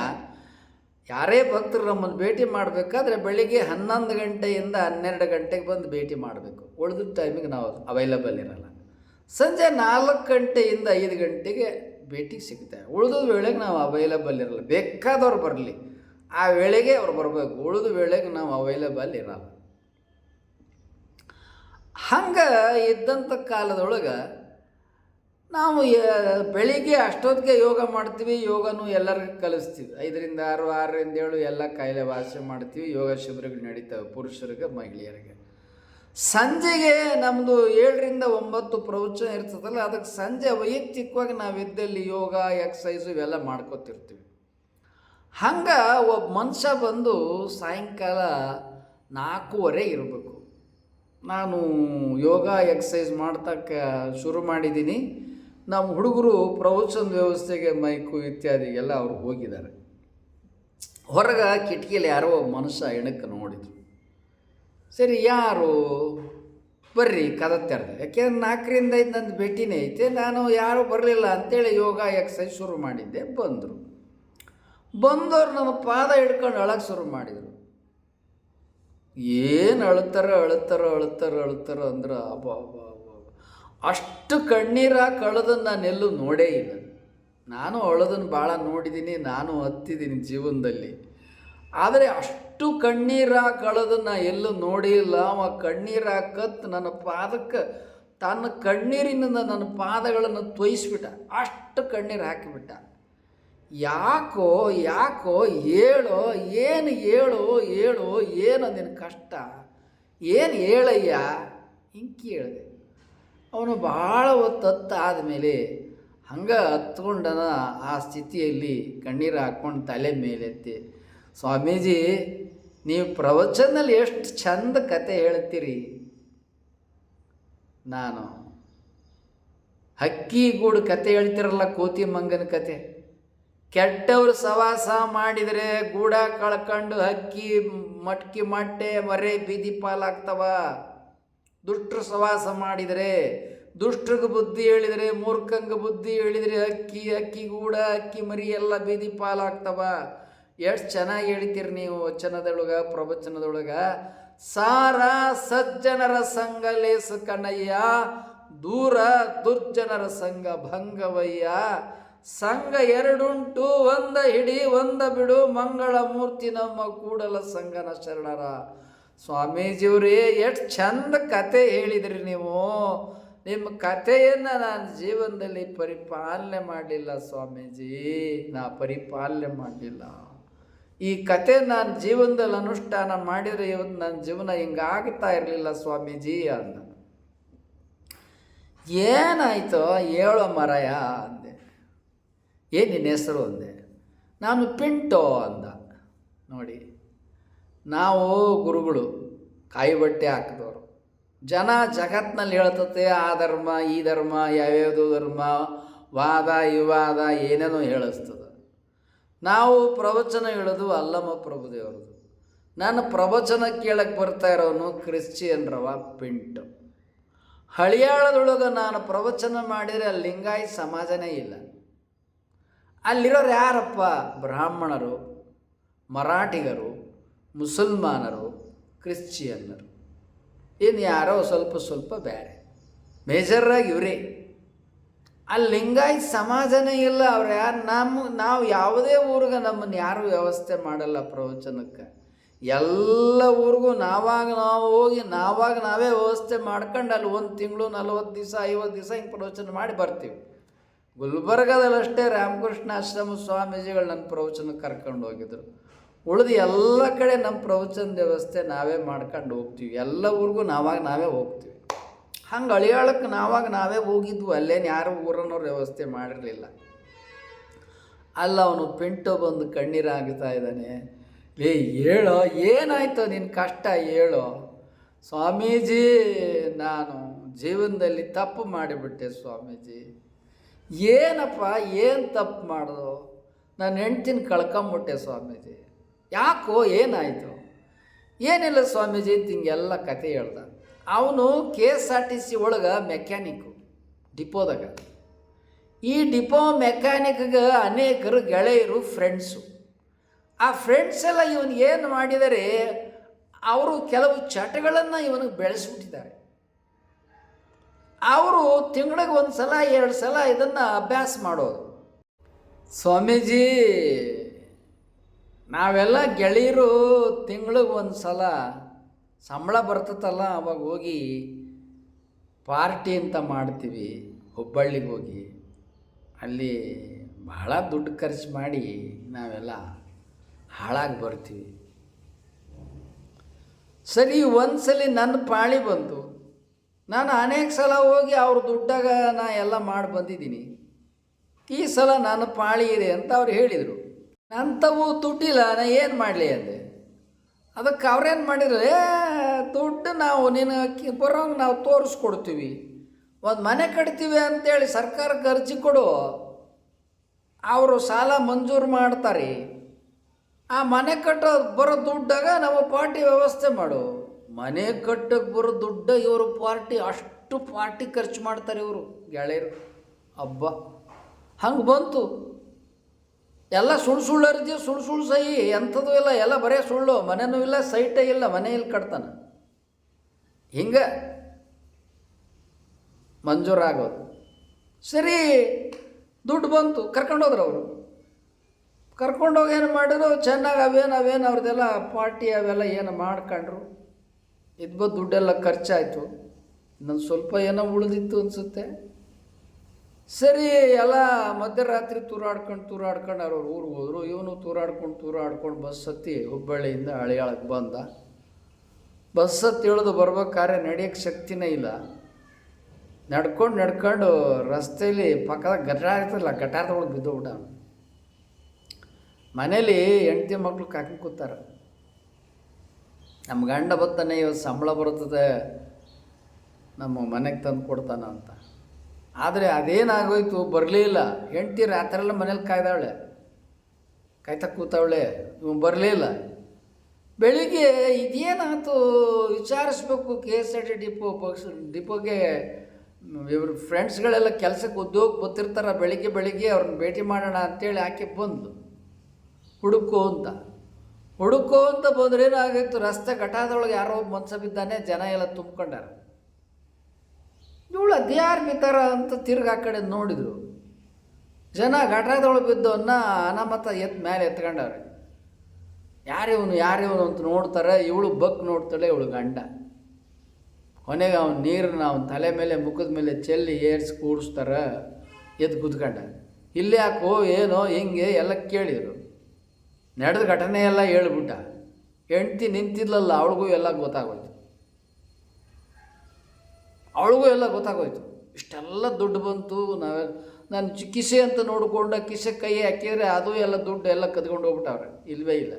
ಯಾರೇ ಭಕ್ತರು ನಮ್ಮನ್ನು ಭೇಟಿ ಮಾಡಬೇಕಾದ್ರೆ ಬೆಳಿಗ್ಗೆ 11 ಗಂಟೆಯಿಂದ 12 ಗಂಟೆಗೆ ಬಂದು ಭೇಟಿ ಮಾಡಬೇಕು. ಉಳಿದ ಟೈಮಿಗೆ ನಾವು ಅವೈಲಬಲ್ ಇರಲ್ಲ. ಸಂಜೆ 4 ಗಂಟೆಯಿಂದ 5 ಗಂಟೆಗೆ ಭೇಟಿಗೆ ಸಿಗ್ತೇವೆ. ಉಳಿದ ವೇಳೆಗೆ ನಾವು ಅವೈಲಬಲ್ ಇರಲ್ಲ. ಬೇಕಾದವ್ರು ಬರಲಿ, ಆ ವೇಳೆಗೆ ಅವ್ರು ಬರಬೇಕು. ಉಳಿದ ವೇಳೆಗೆ ನಾವು ಅವೈಲಬಲ್ ಇರಲ್ಲ. ಹಂಗೆ ಇದ್ದಂಥ ಕಾಲದೊಳಗೆ ನಾವು ಬೆಳಿಗ್ಗೆ ಅಷ್ಟೊತ್ತಿಗೆ ಯೋಗ ಮಾಡ್ತೀವಿ. ಯೋಗನೂ ಎಲ್ಲರಿಗೂ ಕಲಿಸ್ತೀವಿ. 5 ರಿಂದ 6, 6 ರಿಂದ 7 ಎಲ್ಲ ಕಾಯಿಲೆ ವಾಸಿ ಮಾಡ್ತೀವಿ. ಯೋಗ ಶಿಬಿರಗಳು ನಡೀತವೆ, ಪುರುಷರಿಗೆ, ಮಹಿಳೆಯರಿಗೆ. ಸಂಜೆಗೆ ನಮ್ಮದು 7 ರಿಂದ 9 ಪ್ರವಚನ ಇರ್ತದಲ್ಲ, ಅದಕ್ಕೆ ಸಂಜೆ ವೈಯಕ್ತಿಕವಾಗಿ ನಾವಿದ್ದಲ್ಲಿ ಯೋಗ, ಎಕ್ಸಸೈಸು ಇವೆಲ್ಲ ಮಾಡ್ಕೋತಿರ್ತೀವಿ. ಹಂಗೆ ಒಬ್ಬ ಮನುಷ್ಯ ಬಂದು ಸಾಯಂಕಾಲ 4:15 ಇರಬೇಕು. ನಾನು ಯೋಗ ಎಕ್ಸಸೈಸ್ ಮಾಡ್ತಕ್ಕ ಶುರು ಮಾಡಿದ್ದೀನಿ. ನಮ್ಮ ಹುಡುಗರು ಪ್ರವಚನ ವ್ಯವಸ್ಥೆಗೆ ಮೈಕು ಇತ್ಯಾದಿಗೆಲ್ಲ ಅವ್ರು ಹೋಗಿದ್ದಾರೆ. ಹೊರಗೆ ಕಿಟಕಿಯಲ್ಲಿ ಯಾರೋ ಒಬ್ಬ ಮನುಷ್ಯ ಎಣಕ್ಕೆ ನೋಡಿದರು. ಸರಿ, ಯಾರು ಬರ್ರಿ ಕದ ತೆರೆದೆ. ಯಾಕೆಂದ್ರೆ 4 ರಿಂದ 5 ನಂದು ಭೇಟಿನೇ ಐತೆ. ನಾನು ಯಾರೂ ಬರಲಿಲ್ಲ ಅಂಥೇಳಿ ಯೋಗ ಎಕ್ಸಸೈಸ್ ಶುರು ಮಾಡಿದ್ದೆ. ಬಂದವರು ನನ್ನ ಪಾದ ಹಿಡ್ಕೊಂಡು ಅಳಕ್ಕೆ ಶುರು ಮಾಡಿದರು. ಏನು ಅಳ್ತಾರ ಅಂದ್ರೆ ಅಬ್ಬಾ, ಅಷ್ಟು ಕಣ್ಣೀರು ಕಳೆದನ್ನು ನಾನೆಲ್ಲೂ ನೋಡೇ ಇಲ್ಲ. ನಾನು ಅಳೋದನ್ನು ಭಾಳ ನೋಡಿದ್ದೀನಿ, ನಾನು ಹತ್ತಿದ್ದೀನಿ ಜೀವನದಲ್ಲಿ. ಆದರೆ ಅಷ್ಟು ಕಣ್ಣೀರು ಕಳೆದನ್ನು ಎಲ್ಲೂ ನೋಡೇ ಇಲ್ಲ. ಅವ ಕಣ್ಣೀರು ಕತ್ತು ನನ್ನ ಪಾದಕ್ಕೆ ತನ್ನ ಕಣ್ಣೀರಿನಿಂದ ನನ್ನ ಪಾದಗಳನ್ನು ತೊಯಿಸ್ಬಿಟ್ಟ. ಅಷ್ಟು ಕಣ್ಣೀರು ಹಾಕಿಬಿಟ್ಟ. ಯಾಕೋ ಹೇಳೋ, ಏನು ನಿನ್ನ ಕಷ್ಟ, ಏನು ಹೇಳಯ್ಯ ಹಿಂಗೆ ಕೇಳಿದೆ. ಅವನು ಭಾಳ ಹೊತ್ತು ಆದಮೇಲೆ ಹಂಗೆ ಹತ್ಕೊಂಡನ. ಆ ಸ್ಥಿತಿಯಲ್ಲಿ ಕಣ್ಣೀರು ಹಾಕ್ಕೊಂಡು ತಲೆ ಮೇಲೆತ್ತಿ, ಸ್ವಾಮೀಜಿ ನೀವು ಪ್ರವಚನದಲ್ಲಿ ಎಷ್ಟು ಚಂದ ಕತೆ ಹೇಳ್ತೀರಿ. ನಾನು ಹಕ್ಕಿಗೂಡು ಕತೆ ಹೇಳ್ತಿರಲ್ಲ, ಕೋತಿ ಮಂಗನ ಕತೆ. ಕೆಟ್ಟವರು ಸವಾಸ ಮಾಡಿದರೆ ಗೂಡ ಕಳ್ಕೊಂಡು ಹಕ್ಕಿ ಮಟ್ಕಿ ಮಟ್ಟೆ ಮರೆ ಬೀದಿ ಪಾಲಾಗ್ತವ. ದುಷ್ಟರು ಸವಾಸ ಮಾಡಿದರೆ, ದುಷ್ಟ್ರಿಗೆ ಬುದ್ಧಿ ಹೇಳಿದರೆ, ಮೂರ್ಖಂಗೆ ಬುದ್ಧಿ ಹೇಳಿದರೆ ಹಕ್ಕಿ ಗೂಡ ಹಕ್ಕಿ ಮರಿ ಎಲ್ಲ ಬೀದಿ ಪಾಲಾಗ್ತವ. ಎಷ್ಟು ಚೆನ್ನಾಗಿ ಹೇಳ್ತೀರಿ ನೀವು ವಚನದೊಳಗೆ, ಪ್ರವಚನದೊಳಗೆ. ಸಾರ ಸಜ್ಜನರ ಸಂಘ ಲೇಸ ಕಣಯ್ಯ, ದೂರ ದುರ್ಜನರ ಸಂಘ ಭಂಗವಯ್ಯ. ಸಂಘ 2 ಉಂಟು, ಒಂದ ಹಿಡಿ ಒಂದ ಬಿಡು, ಮಂಗಳ ಮೂರ್ತಿ ನಮ್ಮ ಕೂಡಲ ಸಂಗನ ಶರಣರ. ಸ್ವಾಮೀಜಿಯವರೇ ಎಷ್ಟು ಚಂದ ಕತೆ ಹೇಳಿದ್ರಿ ನೀವು. ನಿಮ್ಮ ಕಥೆಯನ್ನು ನಾನು ಜೀವನದಲ್ಲಿ ಪರಿಪಾಲನೆ ಮಾಡಲಿಲ್ಲ ಸ್ವಾಮೀಜಿ, ಪರಿಪಾಲನೆ ಮಾಡಲಿಲ್ಲ. ಈ ಕತೆ ನಾನು ಜೀವನದಲ್ಲಿ ಅನುಷ್ಠಾನ ಮಾಡಿದರೆ ಇವತ್ತು ನನ್ನ ಜೀವನ ಹಿಂಗಾಗ್ತಾ ಇರಲಿಲ್ಲ ಸ್ವಾಮೀಜಿ ಅಂದ. ಏನಾಯಿತು ಹೇಳೋ ಮರಯ ಅಂದೆ. ಏನು ನಿನ್ನ ಹೆಸರು ಅಂದೆ. ನಾನು ಪಿಂಟೋ ಅಂದ. ನೋಡಿ, ನಾವು ಗುರುಗಳು ಕಾಯಿ ಬಟ್ಟೆ ಹಾಕಿದವರು. ಜನ ಜಗತ್ತಿನಲ್ಲಿ ಹೇಳ್ತತೆ ಆ ಧರ್ಮ ಈ ಧರ್ಮ, ಯಾವ್ಯಾವುದು ಧರ್ಮ, ವಾದ ವಿವಾದ ಏನೇನೋ ಹೇಳಿಸ್ತದೆ. ನಾವು ಪ್ರವಚನ ಹೇಳೋದು ಅಲ್ಲಮ್ಮ ಪ್ರಭುದೇವ್ರದ್ದು. ನಾನು ಪ್ರವಚನ ಕೇಳಕ್ಕೆ ಬರ್ತಾ ಇರೋನು ಕ್ರಿಶ್ಚಿಯನ್ರವ ಪಿಂಟು. ಹಳಿಯಾಳದೊಳಗೆ ನಾನು ಪ್ರವಚನ ಮಾಡಿದರೆ ಅಲ್ಲಿ ಲಿಂಗಾಯತ ಸಮಾಜನೇ ಇಲ್ಲ. ಅಲ್ಲಿರೋರು ಯಾರಪ್ಪ? ಬ್ರಾಹ್ಮಣರು, ಮರಾಠಿಗರು, ಮುಸಲ್ಮಾನರು, ಕ್ರಿಶ್ಚಿಯನ್ನರು, ಇನ್ನು ಯಾರೋ ಸ್ವಲ್ಪ ಬೇರೆ. ಮೇಜರಾಗಿ ಇವರೇ. ಅಲ್ಲಿ ಲಿಂಗಾಯತ ಸಮಾಜನೇ ಇಲ್ಲ. ಅವ್ರು ಯಾರು? ನಾವು ಯಾವುದೇ ಊರಿಗೆ ನಮ್ಮನ್ನು ಯಾರೂ ವ್ಯವಸ್ಥೆ ಮಾಡಲ್ಲ ಪ್ರವಚನಕ್ಕೆ. ಎಲ್ಲ ಊರಿಗೂ ನಾವು ಹೋಗಿ ನಾವೇ ವ್ಯವಸ್ಥೆ ಮಾಡ್ಕೊಂಡು ಅಲ್ಲಿ 1 ತಿಂಗಳು 40 ದಿವಸ 50 ದಿವಸ ಹಿಂಗೆ ಪ್ರವಚನ ಮಾಡಿ ಬರ್ತೀವಿ. ಗುಲ್ಬರ್ಗದಲ್ಲಷ್ಟೇ ರಾಮಕೃಷ್ಣ ಆಶ್ರಮ ಸ್ವಾಮೀಜಿಗಳು ನನ್ನ ಪ್ರವಚನಕ್ಕೆ ಕರ್ಕೊಂಡು ಹೋಗಿದ್ರು. ಉಳಿದು ಎಲ್ಲ ಕಡೆ ನಮ್ಮ ಪ್ರವಚನದ ವ್ಯವಸ್ಥೆ ನಾವೇ ಮಾಡ್ಕೊಂಡು ಹೋಗ್ತೀವಿ. ಎಲ್ಲ ಊರಿಗೂ ನಾವೇ ಹೋಗ್ತೀವಿ. ಹಂಗೆ ಅಳಿಯಾಳಕ್ಕೆ ನಾವೇ ಹೋಗಿದ್ವು. ಅಲ್ಲೇನು ಯಾರು ಊರನ್ನವ್ರು ವ್ಯವಸ್ಥೆ ಮಾಡಿರಲಿಲ್ಲ. ಅಲ್ಲ ಅವನು ಪಿಂಟು ಬಂದು ಕಣ್ಣೀರಾಗ್ತಾ ಇದ್ದಾನೆ. ಹೇಳೋ, ಏನಾಯ್ತು ನಿನ್ನ ಕಷ್ಟ ಹೇಳೋ. ಸ್ವಾಮೀಜಿ, ನಾನು ಜೀವನದಲ್ಲಿ ತಪ್ಪು ಮಾಡಿಬಿಟ್ಟೆ ಸ್ವಾಮೀಜಿ. ಏನಪ್ಪ, ಏನು ತಪ್ಪು ಮಾಡೋದು? ನಾನು ಹೆಂಡ್ತಿನ ಕಳ್ಕೊಂಬಿಟ್ಟೆ ಸ್ವಾಮೀಜಿ. ಯಾಕೋ, ಏನಾಯಿತು? ಏನಿಲ್ಲ ಸ್ವಾಮೀಜಿ ಅಂತ ಹಿಂಗೆಲ್ಲ ಕತೆ ಹೇಳ್ದ. ಅವನು KSRTC ಒಳಗೆ ಮೆಕ್ಯಾನಿಕ್ಕು, ಡಿಪೋದಾಗ. ಈ ಡಿಪೋ ಮೆಕ್ಯಾನಿಕ್ಗೆ ಅನೇಕರು ಗೆಳೆಯರು, ಫ್ರೆಂಡ್ಸು. ಆ ಫ್ರೆಂಡ್ಸ್ ಎಲ್ಲ ಇವನಿಗೆ ಏನು ಮಾಡಿದರೆ, ಅವರು ಕೆಲವು ಚಟಗಳನ್ನು ಇವನಿಗೆ ಬೆಳೆಸ್ಬಿಟ್ಟಿದ್ದಾರೆ. ಅವರು ತಿಂಗಳಿಗೆ 1 ಸಲ 2 ಸಲ ಇದನ್ನು ಅಭ್ಯಾಸ ಮಾಡೋದು. ಸ್ವಾಮೀಜಿ, ನಾವೆಲ್ಲ ಗೆಳೆಯರು ತಿಂಗಳಿಗೆ 1 ಸಲ ಸಂಬಳ ಬರ್ತದಲ್ಲ, ಅವಾಗ ಹೋಗಿ ಪಾರ್ಟಿ ಅಂತ ಮಾಡ್ತೀವಿ. ಹುಬ್ಬಳ್ಳಿಗೆ ಹೋಗಿ ಅಲ್ಲಿ ಬಹಳ ದುಡ್ಡು ಖರ್ಚು ಮಾಡಿ ನಾವೆಲ್ಲ ಹಾಳಾಗಿ ಬರ್ತೀವಿ. ಸರಿ, ಒಂದು ಸಲ ನನ್ನ ಪಾಳಿ ಬಂತು. ನಾನು ಅನೇಕ ಸಲ ಹೋಗಿ ಅವ್ರ ದುಡ್ಡಾಗ ನಾ ಎಲ್ಲ ಮಾಡಿ ಬಂದಿದ್ದೀನಿ. ಈ ಸಲ ನನ್ನ ಪಾಳಿ ಇದೆ ಅಂತ ಅವ್ರು ಹೇಳಿದರು. ಅಂಥವು ದುಡ್ಡಿಲ್ಲ, ನಾ ಏನು ಮಾಡಲಿ ಅಂದೆ. ಅದಕ್ಕೆ ಅವ್ರೇನು ಮಾಡಿದ್ರು, ದುಡ್ಡು ನಾವು ನಿನ್ನ ಬರೋಂಗೆ ನಾವು ತೋರಿಸ್ಕೊಡ್ತೀವಿ, ಒಂದು ಮನೆ ಕಟ್ತೀವಿ ಅಂತೇಳಿ ಸರ್ಕಾರಕ್ಕೆ ಅರ್ಜಿ ಕೊಡು, ಅವರು ಸಾಲ ಮಂಜೂರು ಮಾಡ್ತಾರೆ. ಆ ಮನೆ ಕಟ್ಟೋದು ಬರೋ ದುಡ್ಡಾಗ ನಾವು ಪಾರ್ಟಿ ವ್ಯವಸ್ಥೆ ಮಾಡು. ಮನೆ ಕಟ್ಟಕ್ಕೆ ಬರೋ ದುಡ್ಡ ಇವರು ಅಷ್ಟು ಪಾರ್ಟಿ ಖರ್ಚು ಮಾಡ್ತಾರೆ ಇವರು ಗೆಳೆಯರು. ಹಬ್ಬ ಹಂಗೆ ಬಂತು. ಎಲ್ಲ ಸುಳ್ಳು ಅರ್ಜಿ, ಸುಳ್ಳು ಸಹಿ, ಎಂಥದ್ದು ಇಲ್ಲ, ಎಲ್ಲ ಬರೀ ಸುಳ್ಳು. ಮನೆಯೂ ಇಲ್ಲ, ಸೈಟೇ ಇಲ್ಲ, ಮನೆಯಲ್ಲಿ ಕಟ್ತಾನೆ. ಹಿಂಗೆ ಮಂಜೂರಾಗೋದು. ಸರಿ, ದುಡ್ಡು ಬಂತು, ಕರ್ಕೊಂಡೋದ್ರು ಅವರು. ಕರ್ಕೊಂಡೋಗಿ ಏನು ಮಾಡಿದ್ರು, ಚೆನ್ನಾಗಿ ಅವೇನು ಅವ್ರದ್ದೆಲ್ಲ ಪಾರ್ಟಿ ಅವೆಲ್ಲ ಏನು ಮಾಡ್ಕೊಂಡ್ರು. ದುಡ್ಡೆಲ್ಲ ಖರ್ಚಾಯಿತು. ಇನ್ನೊಂದು ಸ್ವಲ್ಪ ಏನೋ ಉಳಿದಿತ್ತು ಅನಿಸುತ್ತೆ. ಸರಿ, ಎಲ್ಲ ಮಧ್ಯರಾತ್ರಿ ತೂರಾಡ್ಕೊಂಡು ಅವ್ರ ಊರಿಗೆ ಹೋದರು. ಇವನು ತೂರಾಡ್ಕೊಂಡು ಬಸ್ ಹತ್ತಿ ಹುಬ್ಬಳ್ಳಿಯಿಂದ ಹಳಿಯಾಳಕ್ಕೆ ಬಂದ. ಬಸ್ ಹತ್ತಿ ಇಳಿದು ಬರ್ಬೇಕಾದ್ರೆ ನಡೆಯೋಕ್ಕೆ ಶಕ್ತಿನೇ ಇಲ್ಲ. ನಡ್ಕೊಂಡು ರಸ್ತೆಯಲ್ಲಿ ಪಕ್ಕದಾಗ ಗಟಾರ ಇರ್ತಲ್ಲ, ಗಟಾರದೊಳಗೆ ಬಿದ್ದೋಗ್ಬಿಟ್ಟ. ಮನೇಲಿ ಹೆಂಡ್ತಿ ಮಕ್ಕಳು ಕಾಕಿ ಕೂತಾರೆ. ನಮ್ಮ ಗಂಡ ಬರ್ತಾನೆ, ಇವತ್ತು ಸಂಬಳ ಬರ್ತದೆ, ನಮ್ಮ ಮನೆಗೆ ತಂದು ಕೊಡ್ತಾನ ಅಂತ. ಆದರೆ ಅದೇನಾಗೋಯ್ತು, ಬರಲಿಲ್ಲ. ಹೆಂಡ್ತಿ ರಾತ್ರೆಲ್ಲ ಮನೇಲಿ ಕಾಯ್ತಾ ಕೂತವಳೆ, ಇವ್ ಬರಲಿಲ್ಲ. ಬೆಳಿಗ್ಗೆ ಇದೇನಾಯ್ತು ವಿಚಾರಿಸ್ಬೇಕು. KSRTC ಡಿಪೋಗೆ ಇವ್ರ ಫ್ರೆಂಡ್ಸ್ಗಳೆಲ್ಲ ಕೆಲಸಕ್ಕೆ ಉದ್ಯೋಗ ಗೊತ್ತಿರ್ತಾರೆ. ಬೆಳಿಗ್ಗೆ ಅವ್ರನ್ನ ಭೇಟಿ ಮಾಡೋಣ ಅಂತೇಳಿ ಆಕೆ ಬಂದು ಹುಡುಕೋ ಅಂತ ಬಂದ್ರೆ ಏನಾಗಿತ್ತು, ರಸ್ತೆ ಘಟಾದೊಳಗೆ ಯಾರೋ ಮನ್ಸ ಬಿದ್ದಾನೆ, ಜನ ಎಲ್ಲ ತುಂಬ್ಕೊಂಡಾರ. ಇವಳು ಅದ್ಯಾರು ಬಿದ್ದಾರ ಅಂತ ತಿರ್ಗಿ ಆ ಕಡೆ ನೋಡಿದ್ರು. ಜನ ಘಟಾದೊಳಗೆ ಬಿದ್ದವನ್ನ ಅನಾಮತ ಮೇಲೆ ಎತ್ಕೊಂಡವ್ರೆ. ಯಾರಿವನು ಅಂತ ನೋಡ್ತಾರೆ. ಇವಳು ಬಕ್ ನೋಡ್ತಾಳೆ, ಇವಳು ಗಂಡ. ಕೊನೆಗೆ ಅವ್ನು ನೀರನ್ನ ಅವನ ತಲೆ ಮೇಲೆ ಮುಖದ ಮೇಲೆ ಚೆಲ್ಲಿ ಏರ್ಸಿ ಕೂಡಿಸ್ತಾರೆ. ಎದ್ದು ಕೂತ್ಕೊಂಡ. ಇಲ್ಲಿ ಯಾಕೋ ಏನೋ ಹಿಂಗೆ ಎಲ್ಲ ಕೇಳಿದರು. ನಡೆದ ಘಟನೆ ಎಲ್ಲ ಹೇಳ್ಬಿಟ್ಟ. ಹೆಂಡ್ತಿ ನಿಂತಿದ್ಲಲ್ಲ, ಅವಳಿಗೂ ಎಲ್ಲ ಗೊತ್ತಾಗೋಯ್ತು. ಇಷ್ಟೆಲ್ಲ ದುಡ್ಡು ಬಂತು. ನಾನು ಕಿಸೆ ಅಂತ ನೋಡಿಕೊಂಡ ಕಿಸೆ ಕೈ ಹಾಕಿದರೆ ಅದು ಎಲ್ಲ ದುಡ್ಡು ಎಲ್ಲ ಕದ್ಕೊಂಡು ಹೋಗ್ಬಿಟ್ಟವ್ರೆ. ಇಲ್ಲವೇ ಇಲ್ಲ,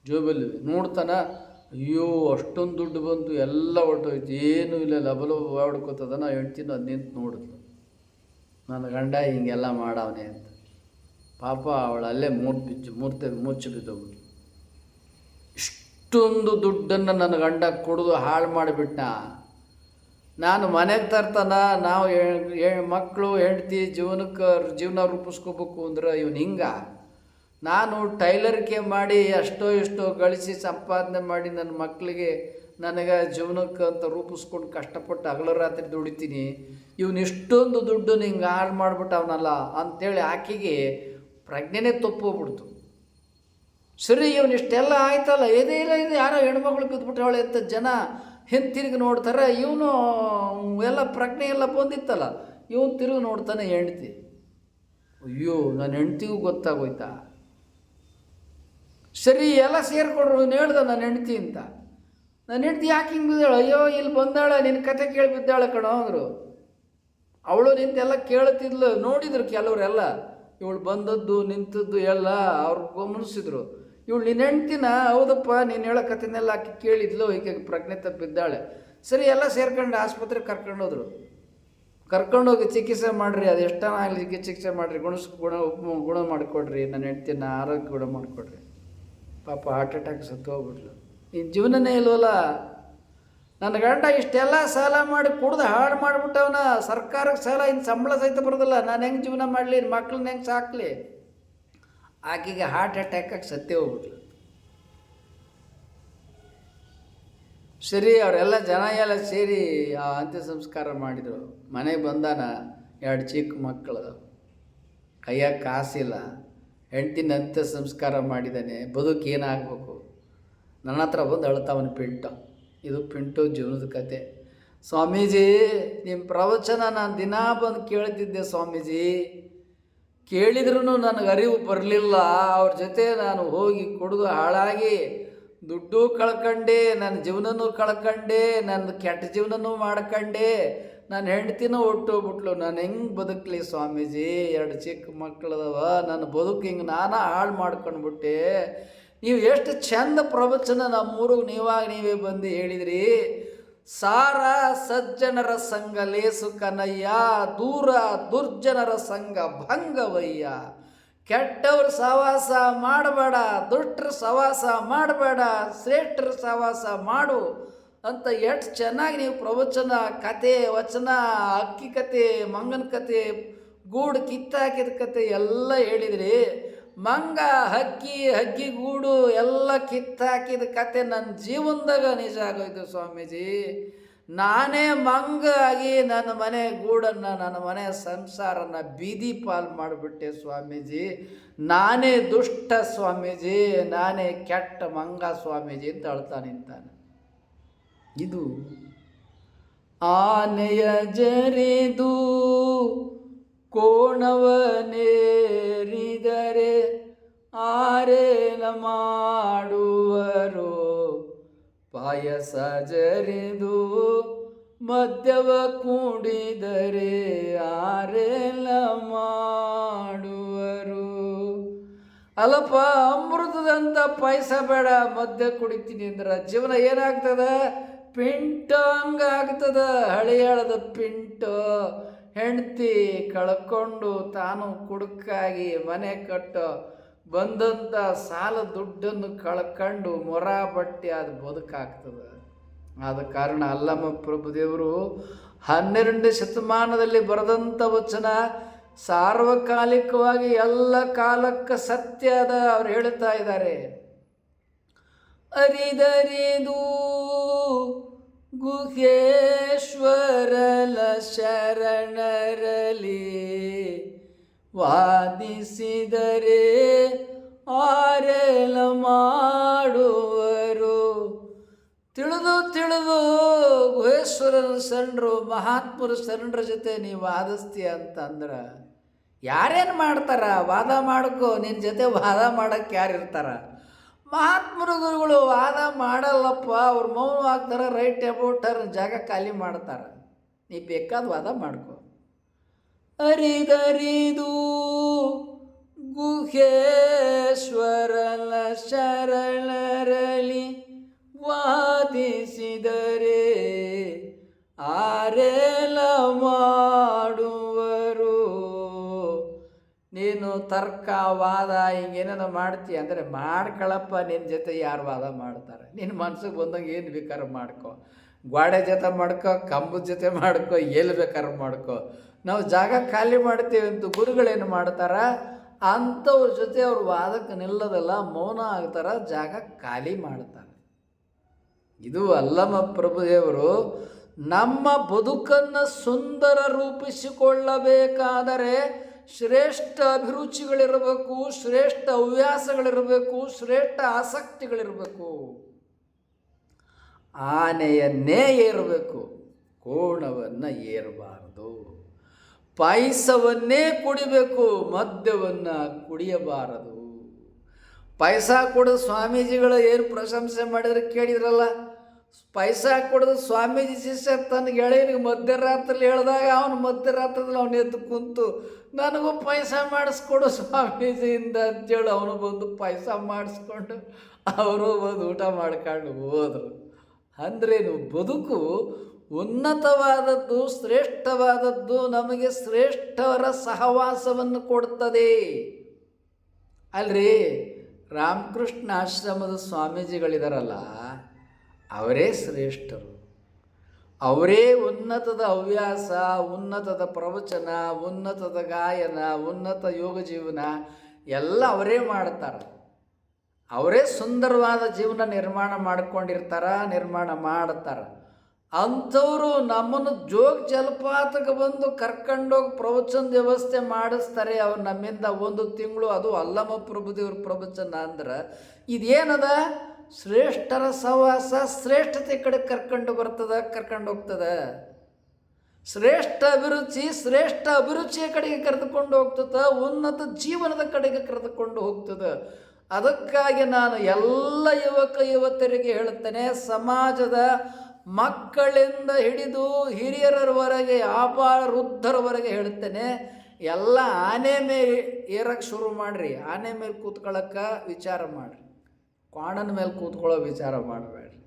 ಜೋಬಲ್ಲಿ ನೋಡ್ತಾನೆ. ಅಯ್ಯೋ ಅಷ್ಟೊಂದು ದುಡ್ಡು ಬಂತು, ಎಲ್ಲ ಹೊರ್ಟೋಯ್ತು, ಏನೂ ಇಲ್ಲ, ಲಬಲ ಹೊಡ್ಕೋತದ. ನಾವು ಹೆಂಡ್ತಿನೂ ಅದು ನಿಂತು ನೋಡಿದ್ಲು, ನನ್ನ ಗಂಡ ಹಿಂಗೆಲ್ಲ ಮಾಡವನೇ ಅಂತ. ಪಾಪ ಅವಳು ಅಲ್ಲೇ ಮೂರ್ಛೆ ಬಿದ್ದೋಗ್ಬಿಟ್ಲು. ಇಷ್ಟೊಂದು ದುಡ್ಡನ್ನು ನನ್ನ ಗಂಡ ಕುಡಿದು ಹಾಳು ಮಾಡಿಬಿಟ್ಟ. ನಾನು ಮನೆಗೆ ತರ್ತಾನ, ನಾವು ಮಕ್ಕಳು ಹೆಂಡ್ತಿ ಜೀವನ ರೂಪಿಸ್ಕೋಬೇಕು ಅಂದ್ರೆ ಇವನು ನಾನು ಟೈಲರ್ಗೆ ಮಾಡಿ ಅಷ್ಟೋ ಇಷ್ಟೋ ಗಳಿಸಿ ಸಂಪಾದನೆ ಮಾಡಿ ನನ್ನ ಮಕ್ಕಳಿಗೆ ನನಗೆ ಜೀವನಕ್ಕೆ ಅಂತ ರೂಪಿಸ್ಕೊಂಡು ಕಷ್ಟಪಟ್ಟು ಹಗಲು ರಾತ್ರಿ ದುಡಿತೀನಿ, ಇವನು ಇಷ್ಟೊಂದು ದುಡ್ಡು ಹಿಂಗೆ ಹಾಳು ಮಾಡಿಬಿಟ್ಟು ಅವನಲ್ಲ ಅಂಥೇಳಿ ಆಕೆಗೆ ಪ್ರಜ್ಞೆನೇ ತಪ್ಪೋಗ್ಬಿಡ್ತು. ಸರಿ, ಇವನು ಇಷ್ಟೆಲ್ಲ ಆಯ್ತಲ್ಲ, ಇದೇ ಇಲ್ಲ ಇದು ಯಾರೋ ಹೆಣ್ಮಕ್ಳು ಬಿದ್ದುಬಿಟ್ಟವಳೆ ಅಂತ ಜನ ಹಿಂತಿರುಗಿ ನೋಡ್ತಾರೆ. ಇವನು ಎಲ್ಲ ಪ್ರಜ್ಞೆ ಎಲ್ಲ ಬಂದಿತ್ತಲ್ಲ, ಇವನು ತಿರುಗಿ ನೋಡ್ತಾನೆ ಹೆಂಡ್ತಿ. ಅಯ್ಯೋ, ನನ್ನ ಹೆಂಡ್ತಿಗೂ ಗೊತ್ತಾಗೋಯ್ತಾ? ಸರಿ, ಎಲ್ಲ ಸೇರಿಕೊಡ್ರು. ಇವನು ಹೇಳ್ದ ನನ್ನ ಹೆಂಡ್ತಿ ಅಂತ. ನನ್ನ ಹೆಂಡ್ತಿ ಯಾಕೆ ಹಿಂಗೆ ಬಿದ್ದಾಳೆ? ಅಯ್ಯೋ, ಇಲ್ಲಿ ಬಂದಾಳೆ, ನಿನ್ನ ಕತೆ ಕೇಳಿ ಬಿದ್ದಾಳೆ ಕಣೋ ಅಂದರು. ಅವಳು ನಿಂತೆಲ್ಲ ಕೇಳ್ತಿದ್ಲು. ನೋಡಿದ್ರು ಕೆಲವರೆಲ್ಲ, ಇವಳು ಬಂದದ್ದು ನಿಂತದ್ದು ಎಲ್ಲ ಅವ್ರು ಗಮನಿಸಿದ್ರು. ಇವಳು ನಿನ್ನ ಹೆಂಡ್ತಿನ? ಹೌದಪ್ಪ, ನೀನು ಹೇಳೋ ಕತೆನೆಲ್ಲ ಆಕೆ ಕೇಳಿದ್ಲು, ಹೀಗೆ ಪ್ರಜ್ಞೆ ತಪ್ಪಿದ್ದಾಳೆ. ಸರಿ, ಎಲ್ಲ ಸೇರ್ಕೊಂಡು ಆಸ್ಪತ್ರೆಗೆ ಕರ್ಕೊಂಡೋದ್ರು. ಕರ್ಕೊಂಡೋಗಿ ಚಿಕಿತ್ಸೆ ಮಾಡಿರಿ, ಅದು ಎಷ್ಟನ ಆಗಲಿ ಚಿಕಿತ್ಸೆ ಮಾಡಿರಿ, ಗುಣ ಮಾಡಿಕೊಡ್ರಿ, ನನ್ನ ಹೆಂಡ್ತಿನ ಆರೋಗ್ಯ ಗುಣ ಮಾಡಿಕೊಡ್ರಿ. ಪಾಪ ಹಾರ್ಟ್ ಅಟ್ಯಾಕ್ ಸತ್ತು ಹೋಗ್ಬಿಟ್ಲು. ಈ ಜೀವನನೇ ಇಲ್ವಲ್ಲ. ನನ್ನ ಗಂಡ ಇಷ್ಟೆಲ್ಲ ಸಾಲ ಮಾಡಿ ಕುಡ್ದು ಹಾಳು ಮಾಡಿಬಿಟ್ಟವನ. ಸರ್ಕಾರಕ್ಕೆ ಸಾಲ, ಇನ್ನು ಸಂಬಳ ಸಹಿತ ಬರೋದಿಲ್ಲ. ನಾನು ಹೆಂಗೆ ಜೀವನ ಮಾಡಲಿ, ಮಕ್ಳನ್ನ ಹೆಂಗೆ ಸಾಕಲಿ? ಆಕೆಗೆ ಹಾರ್ಟ್ ಅಟ್ಯಾಕಾಗಿ ಸತ್ತೇ ಹೋಗ್ಬಿಟ್ಲು. ಸರಿ, ಅವರೆಲ್ಲ ಜನ ಎಲ್ಲ ಸೇರಿ ಆ ಅಂತ್ಯ ಸಂಸ್ಕಾರ ಮಾಡಿದರು. ಮನೆಗೆ ಬಂದಾನ, 2 ಚಿಕ್ಕ ಮಕ್ಕಳು, ಕೈಯಾಗ ಕಾಸಿಲ್ಲ, ಹೆಂಡ್ತಿನ ಅಂತ್ಯ ಸಂಸ್ಕಾರ ಮಾಡಿದ್ದಾನೆ. ಬದುಕು ಏನಾಗಬೇಕು? ನನ್ನ ಹತ್ರ ಬಂದು ಅಳ್ತಾವನು ಪಿಂಟು. ಇದು ಪಿಂಟು ಜೀವನದ ಕತೆ. ಸ್ವಾಮೀಜಿ, ನಿಮ್ಮ ಪ್ರವಚನ ನಾನು ದಿನಾ ಬಂದು ಕೇಳ್ತಿದ್ದೆ ಸ್ವಾಮೀಜಿ. ಕೇಳಿದ್ರೂ ನನಗೆ ಅರಿವು ಬರಲಿಲ್ಲ. ಅವ್ರ ಜೊತೆ ನಾನು ಹೋಗಿ ಕುಡಿದು ಹಾಳಾಗಿ ದುಡ್ಡು ಕಳ್ಕೊಂಡೆ, ನನ್ನ ಜೀವನನೂ ಕಳ್ಕೊಂಡೆ, ನನ್ನ ಕೆಟ್ಟ ಜೀವನನೂ ಮಾಡ್ಕೊಂಡೆ, ನನ್ನ ಹೆಂಡ್ತಿನೂ ಹೊಟ್ಟೋಗ್ಬಿಟ್ಲು. ನಾನು ಹೆಂಗೆ ಬದುಕಲಿ ಸ್ವಾಮೀಜಿ? 2 ಚಿಕ್ಕ ಮಕ್ಕಳದವ, ನನ್ನ ಬದುಕು ಹಿಂಗೆ ನಾನಾ ಹಾಳು ಮಾಡ್ಕೊಂಡ್ಬಿಟ್ಟೆ. ನೀವು ಎಷ್ಟು ಚಂದ ಪ್ರವಚನ ನಮ್ಮೂರಿಗೆ ನೀವೇ ಬಂದು ಹೇಳಿದ್ರಿ. ಸಾರ ಸಜ್ಜನರ ಸಂಘ ಲೇಸು ಕನಯ್ಯ, ದೂರ ದುರ್ಜನರ ಸಂಘ ಭಂಗವಯ್ಯ. ಕೆಟ್ಟವ್ರ ಸಹವಾಸ ಮಾಡಬೇಡ, ದುಷ್ಟರ ಸಹವಾಸ ಮಾಡಬೇಡ, ಶ್ರೇಷ್ಠರ ಸಹವಾಸ ಮಾಡು ಅಂತ ಎಷ್ಟು ಚೆನ್ನಾಗಿ ನೀವು ಪ್ರವಚನ, ಕತೆ, ವಚನ, ಅಕ್ಕಿ ಕತೆ, ಮಂಗನ ಕತೆ, ಗೂಡು ಕಿತ್ತಾಕಿದ ಕತೆ ಎಲ್ಲ ಹೇಳಿದ್ರಿ. ಮಂಗ, ಹಕ್ಕಿ ಗೂಡು ಎಲ್ಲ ಕಿತ್ತಾಕಿದ ಕತೆ ನನ್ನ ಜೀವನದಾಗ ನಿಜ ಆಗೋಯ್ತು ಸ್ವಾಮೀಜಿ. ನಾನೇ ಮಂಗ ಆಗಿ ನನ್ನ ಮನೆ ಗೂಡನ್ನು, ನನ್ನ ಮನೆ ಸಂಸಾರನ ಬೀದಿ ಪಾಲು ಮಾಡಿಬಿಟ್ಟೆ ಸ್ವಾಮೀಜಿ. ನಾನೇ ದುಷ್ಟ ಸ್ವಾಮೀಜಿ, ನಾನೇ ಕೆಟ್ಟ ಮಂಗ ಸ್ವಾಮೀಜಿ ಅಂತ ಅಳ್ತಾ ನಿಂತಾನೆ. ಇದು ಆನೆಯ ಜರಿದು ಕೋಣವನೇರಿದರೆ ಆರೇಲ ಮಾಡುವರು, ಪಾಯಸ ಜರಿದು ಮದ್ಯವ ಕುಡಿದರೆ ಆರೇಲ ಮಾಡುವರು. ಅಲ್ಲಪ್ಪ, ಅಮೃತದಂಥ ಪಾಯಸ ಬೇಡ, ಮದ್ಯ ಕುಡಿತೀನಿ ಅಂದ್ರೆ ಜೀವನ ಏನಾಗ್ತದ? ಪಿಂಟ ಹಂಗಾಗ್ತದ. ಹಳಿಯಾಳದ ಪಿಂಟ. ಹೆಂಡ್ತಿ ಕಳ್ಕೊಂಡು ತಾನು ಕುಡುಕಾಗಿ ಮನೆ ಕಟ್ಟೋ ಬಂದಂಥ ಸಾಲ ದುಡ್ಡನ್ನು ಕಳ್ಕೊಂಡು ಮೊರ ಬಟ್ಟೆ ಅದು ಬದುಕಾಗ್ತದೆ. ಆದ ಕಾರಣ ಅಲ್ಲಮ್ಮ ಪ್ರಭುದೇವರು 12ನೇ ಶತಮಾನದಲ್ಲಿ ಬರೆದಂಥ ವಚನ ಸಾರ್ವಕಾಲಿಕವಾಗಿ ಎಲ್ಲ ಕಾಲಕ್ಕೆ ಸತ್ಯ ಅದ. ಅವ್ರು ಹೇಳ್ತಾ ಇದ್ದಾರೆ, ಅರಿದರಿದು ಗುಹೇಶ್ವರಲ ಶರಣರಲಿ ವಾದಿಸಿದರೆ ಆರೇಲ ಮಾಡುವರು. ತಿಳಿದು ಗುಹೇಶ್ವರನ ಶರಣರು, ಮಹಾತ್ಮರು ಶರಣರ ಜೊತೆ ನೀವು ವಾದಿಸ್ತೀಯ ಅಂತಂದ್ರೆ ಯಾರೇನು ಮಾಡ್ತಾರ? ವಾದ ಮಾಡ್ಕೋ, ನಿನ್ನ ಜೊತೆ ವಾದ ಮಾಡೋಕ್ಕೆ ಯಾರು ಇರ್ತಾರ? ಮಹಾತ್ಮರು ಗುರುಗಳು ವಾದ ಮಾಡಲ್ಲಪ್ಪ. ಅವ್ರು ಮೌನವಾಗ್ತಾರೆ, ರೈಟ್ ಅಬೌಟ್ ಜಾಗ ಖಾಲಿ ಮಾಡ್ತಾರೆ. ನೀ ಬೇಕಾದ ವಾದ ಮಾಡ್ಕೊ. ಅರಿದರಿದು ಗುಹೇಶ್ವರನ ಶರಣರಲಿ ವಾ ಮಾಡುವರು. ನೀನು ತರ್ಕ ವಾದ ಹಿಂಗೇನೇನೋ ಮಾಡ್ತೀಯ ಅಂದರೆ ಮಾಡ್ಕೊಳಪ್ಪ. ನಿನ್ನ ಜೊತೆ ಯಾರು ವಾದ ಮಾಡ್ತಾರೆ? ನಿನ್ನ ಮನ್ಸಿಗೆ ಬಂದಂಗೆ ಏನು ಬೇಕಾದ್ರೆ ಮಾಡ್ಕೊ. ಗೋಡೆ ಜೊತೆ ಮಾಡ್ಕೊ, ಕಂಬದ ಜೊತೆ ಮಾಡ್ಕೊ, ಎಲ್ಲಿ ಬೇಕಾದ್ರೆ ಮಾಡ್ಕೊ. ನಾವು ಜಾಗ ಖಾಲಿ ಮಾಡ್ತೀವಿ ಅಂತ ಗುರುಗಳೇನು ಮಾಡ್ತಾರ, ಅಂಥವ್ರ ಜೊತೆ ಅವ್ರ ವಾದಕ್ಕೆ ನಿಲ್ಲೋದಲ್ಲ, ಮೌನ ಆಗ್ತಾರ, ಜಾಗ ಖಾಲಿ ಮಾಡ್ತಾರೆ. ಇದು ಅಲ್ಲಮ ಪ್ರಭುದೇವರು ನಮ್ಮ ಬದುಕನ್ನು ಸುಂದರ ರೂಪಿಸಿಕೊಳ್ಳಬೇಕಾದರೆ ಶ್ರೇಷ್ಠ ಅಭಿರುಚಿಗಳಿರಬೇಕು, ಶ್ರೇಷ್ಠ ಹವ್ಯಾಸಗಳಿರಬೇಕು, ಶ್ರೇಷ್ಠ ಆಸಕ್ತಿಗಳಿರಬೇಕು. ಆನೆಯನ್ನೇ ಏರಬೇಕು, ಕೋಣವನ್ನು ಏರಬಾರದು. ಪಾಯಸವನ್ನೇ ಕುಡಿಬೇಕು, ಮದ್ಯವನ್ನು ಕುಡಿಯಬಾರದು. ಪಾಯಸ ಕೊಡೋದು ಸ್ವಾಮೀಜಿಗಳು ಏನು ಪ್ರಶಂಸೆ ಮಾಡಿದ್ರೆ ಕೇಳಿದ್ರಲ್ಲ. ಪಾಯಸ ಕೊಡೋದು ಸ್ವಾಮೀಜಿ ಶಿಷ್ಯ ತನ್ನ ಗೆಳೆಯನಿಗೆ ಮಧ್ಯರಾತ್ರಿ ಹೇಳಿದಾಗ ಅವನು ಮಧ್ಯರಾತ್ರಿಯಲ್ಲಿ ಅವನು ಎದ್ದು ಕುಂತು ನನಗೂ ಪಾಯಸ ಮಾಡಿಸ್ಕೊಡು ಸ್ವಾಮೀಜಿಯಿಂದ ಅಂತೇಳಿ ಅವನು ಬಂದು ಪಾಯಸ ಮಾಡಿಸ್ಕೊಂಡು ಅವರು ಬಂದು ಊಟ ಮಾಡ್ಕೊಂಡು ಹೋದರು. ಅಂದ್ರೇನು? ಬದುಕು ಉನ್ನತವಾದದ್ದು, ಶ್ರೇಷ್ಠವಾದದ್ದು, ನಮಗೆ ಶ್ರೇಷ್ಠವರ ಸಹವಾಸವನ್ನು ಕೊಡ್ತದೆ ಅಲ್ರಿ. ರಾಮಕೃಷ್ಣ ಆಶ್ರಮದ ಸ್ವಾಮೀಜಿಗಳಿದಾರಲ್ಲ, ಅವರೇ ಶ್ರೇಷ್ಠರು. ಅವರೇ ಉನ್ನತದ ಹವ್ಯಾಸ, ಉನ್ನತದ ಪ್ರವಚನ, ಉನ್ನತದ ಗಾಯನ, ಉನ್ನತ ಯೋಗ ಜೀವನ ಎಲ್ಲ ಅವರೇ ಮಾಡ್ತಾರೆ. ಅವರೇ ಸುಂದರವಾದ ಜೀವನ ನಿರ್ಮಾಣ ಮಾಡ್ತಾರೆ. ಅಂಥವರು ನಮ್ಮನ್ನು ಜೋಗ ಜಲಪಾತಕ್ಕೆ ಬಂದು ಕರ್ಕೊಂಡೋಗಿ ಪ್ರವಚನದ ವ್ಯವಸ್ಥೆ ಮಾಡಿಸ್ತಾರೆ. ಅವ್ರು ನಮ್ಮಿಂದ 1 ತಿಂಗಳು. ಅದು ಅಲ್ಲಮ ಪ್ರಭುದೇವ್ರ ಪ್ರವಚನ ಅಂದ್ರೆ ಇದೇನದ? ಶ್ರೇಷ್ಠರ ಸಹವಾಸ ಶ್ರೇಷ್ಠತೆ ಕಡೆ ಕರ್ಕೊಂಡು ಹೋಗ್ತದೆ. ಶ್ರೇಷ್ಠ ಅಭಿರುಚಿಯ ಕಡೆಗೆ ಕರೆದುಕೊಂಡು ಹೋಗ್ತದೆ, ಉನ್ನತ ಜೀವನದ ಕಡೆಗೆ ಕರೆದುಕೊಂಡು ಹೋಗ್ತದೆ. ಅದಕ್ಕಾಗಿ ನಾನು ಎಲ್ಲ ಯುವಕ ಯುವತಿಯರಿಗೆ ಹೇಳುತ್ತೇನೆ, ಸಮಾಜದ ಮಕ್ಕಳಿಂದ ಹಿಡಿದು ಹಿರಿಯರವರೆಗೆ, ಆಬಾಲ ವೃದ್ಧರವರೆಗೆ ಹೇಳ್ತೇನೆ, ಎಲ್ಲ ಆನೆ ಮೇಲೆ ಏರಕ್ಕೆ ಶುರು ಮಾಡಿರಿ. ಆನೆ ಮೇಲೆ ಕೂತ್ಕೊಳ್ಳೋಕ್ಕೆ ವಿಚಾರ ಮಾಡಿರಿ, ಕ್ವಾಣನ ಮೇಲೆ ಕೂತ್ಕೊಳ್ಳೋ ವಿಚಾರ ಮಾಡಬೇಡ್ರಿ.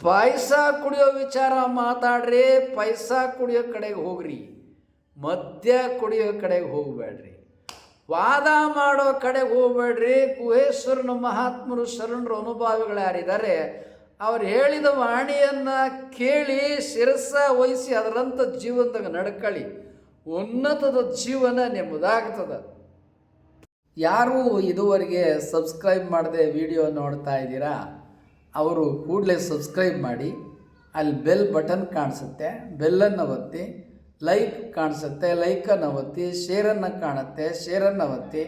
ಪಾಯಸ ಕುಡಿಯೋ ವಿಚಾರ ಮಾತಾಡ್ರಿ, ಪಾಯಸ ಕುಡಿಯೋ ಕಡೆಗೆ ಹೋಗ್ರಿ, ಮದ್ಯ ಕುಡಿಯೋ ಕಡೆಗೆ ಹೋಗಬೇಡ್ರಿ, ವಾದ ಮಾಡೋ ಕಡೆಗೆ ಹೋಗಬೇಡ್ರಿ. ಗುಹೇಶ್ವರನ ಮಹಾತ್ಮರು ಶರಣರು ಅನುಭಾವಿಗಳು ಯಾರಿದ್ದಾರೆ ಅವ್ರು ಹೇಳಿದ ವಾಣಿಯನ್ನು ಕೇಳಿ ಶಿರಸ ವಹಿಸಿ ಅದರಂಥ ಜೀವನದಾಗ ನಡ್ಕೊಳ್ಳಿ, ಉನ್ನತದ ಜೀವನ ನಿಮ್ಮದಾಗ್ತದೆ. ಯಾರೂ ಇದುವರೆಗೆ ಸಬ್ಸ್ಕ್ರೈಬ್ ಮಾಡದೆ ವಿಡಿಯೋ ನೋಡ್ತಾ ಇದ್ದೀರಾ, ಅವರು ಕೂಡಲೇ ಸಬ್ಸ್ಕ್ರೈಬ್ ಮಾಡಿ. ಅಲ್ಲಿ ಬೆಲ್ ಬಟನ್ ಕಾಣಿಸುತ್ತೆ, ಬೆಲ್ಲನ್ನು ಒತ್ತಿ. ಲೈಕ್ ಕಾಣಿಸುತ್ತೆ, ಲೈಕನ್ನು ಒತ್ತಿ. ಶೇರನ್ನು ಕಾಣುತ್ತೆ, ಶೇರನ್ನು ಒತ್ತಿ.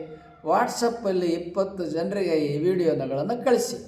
ವಾಟ್ಸಪ್ಪಲ್ಲಿ 20 ಜನರಿಗೆ ಈ ವಿಡಿಯೋಗಳನ್ನು ಕಳಿಸಿ.